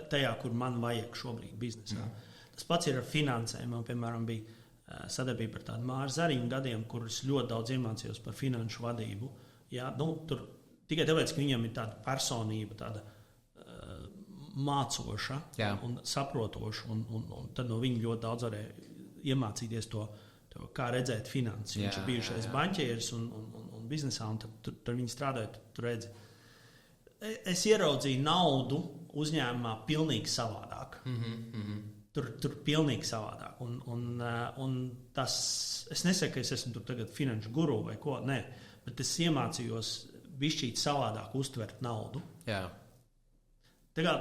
tajā, kur man vajag šobrīd biznesā. Tas pats ir ar finansēm. Man, piemēram, bija sadarbība ar tādu Māru Zariņu gadiem, kurus ļoti daudz iemācījos par finanšu vadību. Tur tikai tāpēc, ka viņam ir tāda personība, tāda mācoša un saprotoša, un tad no viņa ļoti daudz varēja iemācīties to kā redzēt finanses. Viņš ir bijušais banķieris un biznesā, un tur viņi strādājot, tur redzi. Es ieraudzīju naudu uzņēmumā pilnīgi savādāk. tur pilnīgi savādāk. Un tas, es nesaku, ka es esmu tur tagad finanšu guru vai ko, nē, bet es iemācījos bišķīt savādāk uztvert naudu. Jā. Tā kā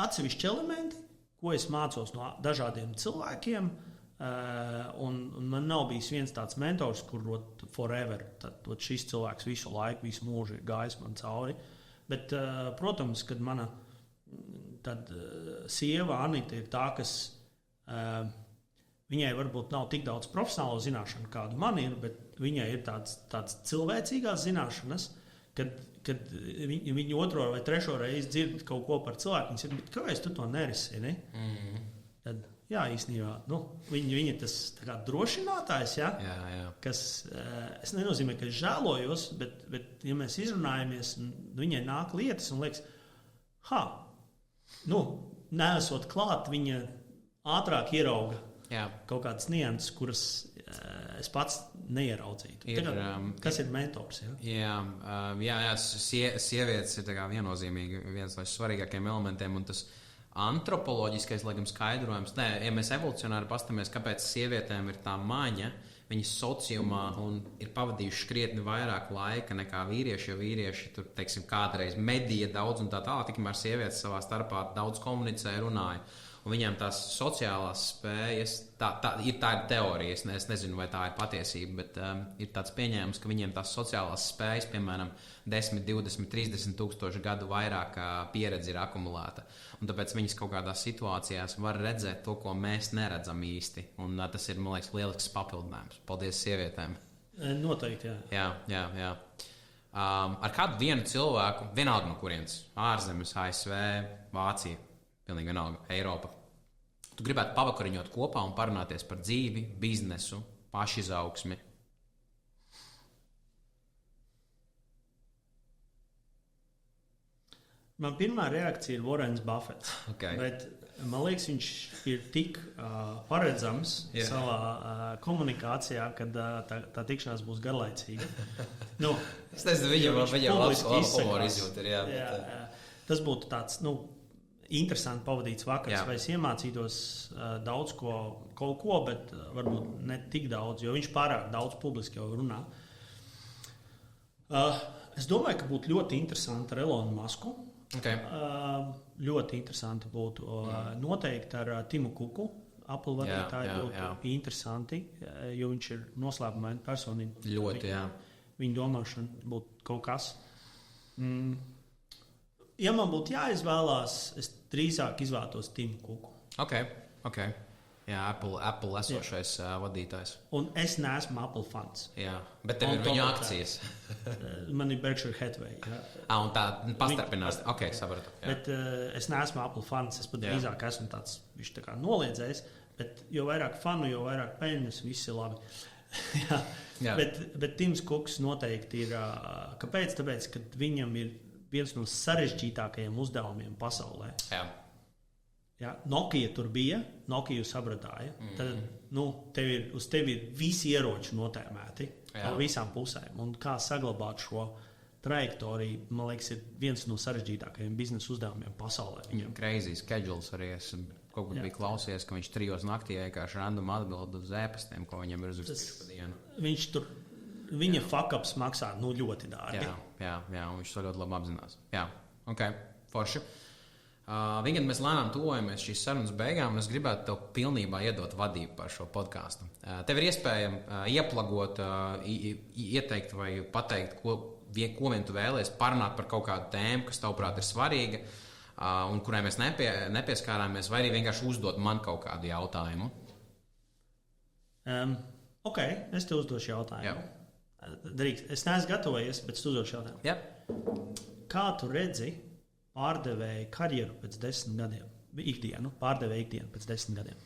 atsevišķi elementi, ko es mācos no dažādiem cilvēkiem, un man nav bijis viens tāds mentors, kur forever, tad šis cilvēks visu laiku, visu mūžu ir gājis man cauri. Bet, protams, kad mana sieva Anita ir tā, kas viņai varbūt nav tik daudz profesionālo zināšanu, kādu man ir, bet viņai ir tāds cilvēcīgās zināšanas, kad viņi otro vai trešo reizi dzird kaut ko par cilvēku, viņas ir, bet kāpēc tu to nerisini? Tad, jā, īstenībā, viņa tas tā kā drošinātājs, ja? Jā. Kas, es nenozīmē, ka es žēlojos, bet ja mēs izrunājamies, viņai nāk lietas un liekas, neesot klāt, viņa ātrāk ierauga kaut kādas nianses, kuras es pats neieraudzītu. Kas ir mentors? Jā, sievietes ir viennozīmīgi viens no svarīgākajiem elementiem, un tas antropoloģiskais, laikam, skaidrojums. Nē, ja mēs evolucionāri paskatāmies, kāpēc sievietēm ir tā maņa, viņas sociumā un ir pavadījuši krietni vairāk laika nekā vīrieši, jo vīrieši tur, teiksim, kādreiz medija daudz un tā tālāk, tikmēr sievietes savā starpā daudz komunicē, runāja. Un viņiem tās sociālās spējas, tā ir teorija, es nezinu, vai tā ir patiesība, bet ir tāds pieņēmums, ka viņiem tās sociālās spējas, piemēram, 10, 20, 30 tūkstoši gadu vairāk pieredze ir akumulēta. Un tāpēc viņas kaut kādās situācijās var redzēt to, ko mēs neredzam īsti. Un tas ir, man liekas, lielisks papildinājums. Paldies sievietēm. Noteikti, jā. Jā. Ar kādu vienu cilvēku, vienalga no kurienes, ārzemes, ASV, Vācija, pilnīgi vienalga, Eiropa. Tu gribētu pavakariņot kopā un parunāties par dzīvi, biznesu, pašizaugsmi. Man pirmā reakcija ir Warrens Buffets. Okay. Bet man liekas, viņš ir tik paredzams savā komunikācijā, ka tā tikšanās būs garlaicīga. Es nezinu, viņam humoru izjūt. Jā. Tas būtu tāds, interesanti pavadīts vakars, vai es iemācītos daudz kaut ko, bet varbūt ne tik daudz, jo viņš pārāk daudz publiski jau runā. Es domāju, ka būtu ļoti interesanti ar Elonu Musku. Okay. Ļoti interesanti būtu noteikti ar Timu Kuku. Apple vadītāji būtu interesanti, jo viņš ir noslēpumaina personība. Ļoti, jā. Viņa domāšana būtu kaut kas. Ja man būtu jāizvēlās, es drīzāk izvēlētos Timu Kuku. Ok. Jā, Apple esošais vadītājs. Un es neesmu Apple fans. Jā, bet tev ir viņa akcijas. Man ir Berkshire Hathaway. Un tā pastarpinās. Ok, sapratu. Bet es neesmu Apple fans. Es pat drīzāk esmu tāds, viņš tā kā noliedzējis. Bet jo vairāk fanu, jo vairāk peļņas, viss ir labi. Jā. Bet Tims Kuks noteikti ir. Kāpēc? Tāpēc, ka viņam ir viens no sarežģītākajiem uzdevumiem pasaulē. Jā, Nokia tur bija, Nokia sabradāja. Tad uz tevi ir visi ieroči notēmēti no visām pusēm. Un kā saglabāt šo trajektoriju, man liekas, ir viens no sarežģītākajiem biznesa uzdevumiem pasaulē. Viņam crazy schedules arī. Es kaut kur biju klausies, ka viņš 3 naktī vienkārši random atbild uz ēpastiem, ko viņam ir uzrakstījuši pa dienu. Viņš tur viņa fuck-ups maksā ļoti dārgi. Jā, un viņš to ļoti labi apzinās. Jā, ok, forši. Viņam mēs lēnām tuvojamies šīs sarunas beigām, un es gribētu tev pilnībā iedot vadību par šo podkāstu. Tev ir iespēja ieplagot, ieteikt vai pateikt, ko vien tu vēlies parunāt par kaut kādu tēmu, kas tavuprāt ir svarīga, un kurai mēs nepieskārāmies, vai arī vienkārši uzdot man kaut kādu jautājumu. Ok, es tev uzdošu jautājumu. Jā. Es neesmu gatavojies, bet es uzdošu jautājumu. Jā. Kā tu redzi pārdevēja karjeru pēc 10 gadiem? Pārdevēja ikdienu pēc 10 gadiem?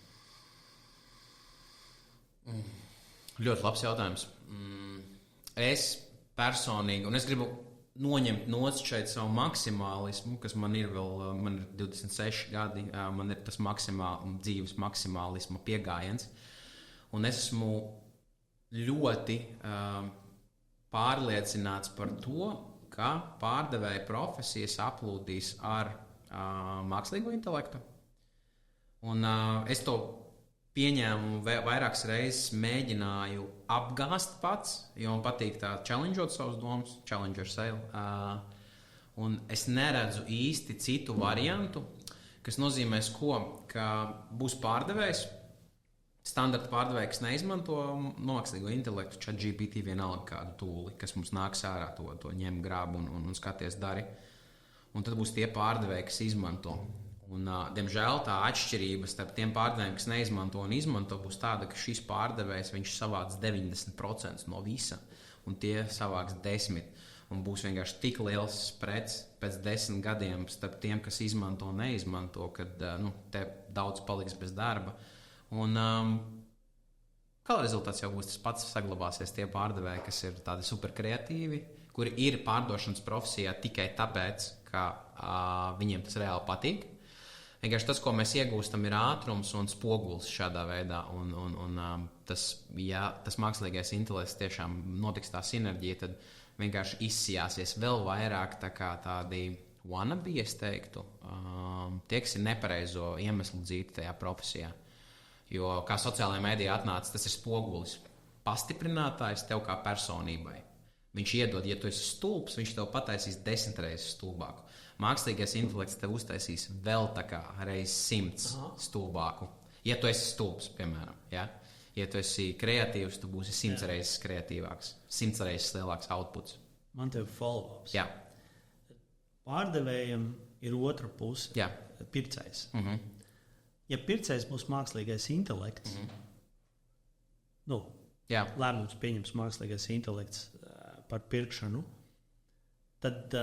Ļoti labs jautājums. Es personīgi, un es gribu noņemt nost šeit savu maksimālismu, kas man ir 26 gadi, man ir tas dzīves maksimālisma piegājiens. Un es esmu ļoti pārliecināts par to, ka pārdevēja profesijas aplūdīs ar mākslīgo intelektu. Un es to pieņēmu vairākas reizes, mēģināju apgāzt pats, jo man patīk tā challengeot savus domas, challenger sale. Un es neredzu īsti citu variantu, kas nozīmēs ko, ka būs pārdevējs, standarta pārdevējs, kas neizmanto mākslīgo intelektu, ChatGPT vienalga kādu tūli, kas mums nāks ārā, to ņem grābu un skaties dari. Un tad būs tie pārdevēji, kas izmanto. Un, diemžēl tā atšķirība starp tiem pārdevējiem, kas neizmanto un izmanto, būs tāda, ka šis pārdevējs viņš savāc 90% no visa, un tie savāks 10%. Un būs vienkārši tik liels spreads pēc 10 gadiem starp tiem, kas izmanto un neizmanto, kad te daudz paliks bez darba. Un kā rezultāts jau būs tas pats, saglabāsies tie pārdevēji, kas ir tādi superkreatīvi, kuri ir pārdošanas profesijā tikai tāpēc, ka viņiem tas reāli patīk. Vienkārši tas, ko mēs iegūstam, ir ātrums un spogulis šādā veidā. Ja tas mākslīgais intelekts tiešām notiks tā sinerģija, tad vienkārši izsijāsies vēl vairāk tādi wannabe, es teiktu, tie, kas ir nepareizo iemeslu dzīti tajā profesijā. Jo, kā sociālajā mēdījā atnāca, tas ir spogulis, pastiprinātājs tev kā personībai. Viņš iedod, ja tu esi stulbs, viņš tev pataisīs 10 reizes stulbāku. Mākslīgais intelekts tev uztaisīs vēl reiz 100 stulbāku. Ja tu esi stulbs, piemēram, ja? Ja tu esi kreatīvs, tu būsi 100 reizes kreatīvāks, 100 reizes lielāks outputs. Man tev follow-ups. Jā. Pārdevējiem ir otra puse. Jā. Pircējs. Ja pircējs būs mākslīgais intelekts, lēmums pieņems mākslīgais intelekts par pirkšanu, tad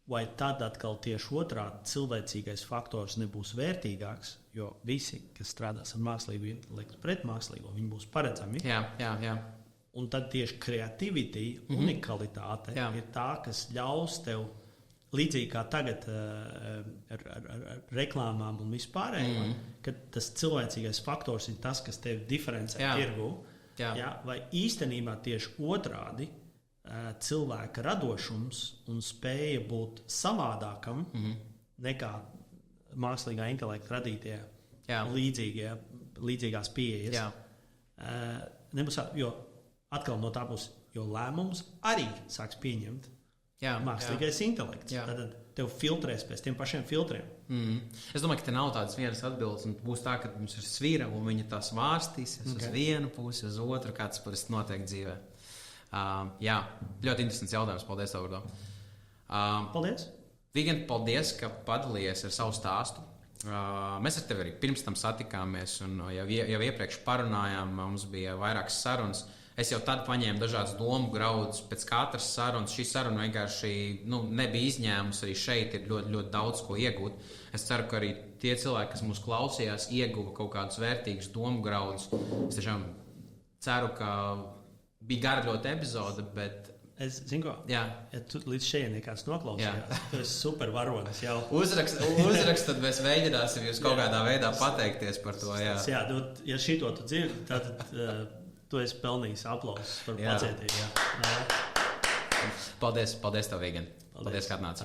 vai tad atkal tieši otrādi cilvēcīgais faktors nebūs vērtīgāks, jo visi, kas strādās ar mākslīgo intelektu pret mākslīgo, viņi būs paredzami. Jā. Un tad tieši kreativity, unikalitāte ir tā, kas ļaus tev, līdzīgi kā tagad ar reklāmām un vispārējo, kad tas cilvēcīgais faktors ir tas, kas tevi diferencē tirgu. Vai īstenībā tieši otrādi cilvēka radošums un spēja būt savādākam nekā mākslīgā intelekta radītie līdzīgās pieejas. Nebūs, jo atkal no tā būs, jo lēmums arī sāks pieņemt mākslīgais intelekts. Tad tev filtrēs pēc tiem pašiem filtriem. Es domāju, ka te nav tādas vienas atbildes, un būs tā, ka mums ir svīra, un viņa tā svārstīsies uz vienu pusi, uz otru, kā tas parasti notiek dzīvē. Ļoti interesants jautājums. Paldies, Taurdo. Paldies. Vigant, paldies, ka padalījies ar savu stāstu. Mēs ar tevi arī pirms tam satikāmies, un jau iepriekš parunājām, mums bija vairākas sarunas. Es jau tad paņēmu dažādas domu graudus pēc katras sarunas. Šī saruna vienkārši nebija izņēmums. Arī šeit ir ļoti, ļoti daudz ko iegūt. Es ceru, ka arī tie cilvēki, kas mūs klausījās, ieguva kaut kādus vērtīgus domu graudus. Es tiešām ceru, ka bija gara ļoti epizode, bet... Es zinu, ko? Ja tu līdz šeit nekāds noklausījās, tu esi super varonis jau. Uzrakst, tad mēs mēģināsim jūs kaut kādā veidā pateikties par to. Ja šito tu dzirdi, tad... Tu esi pelnījis aplausus par pacietību. Paldies tev, Vigant. Paldies, ka atnāci.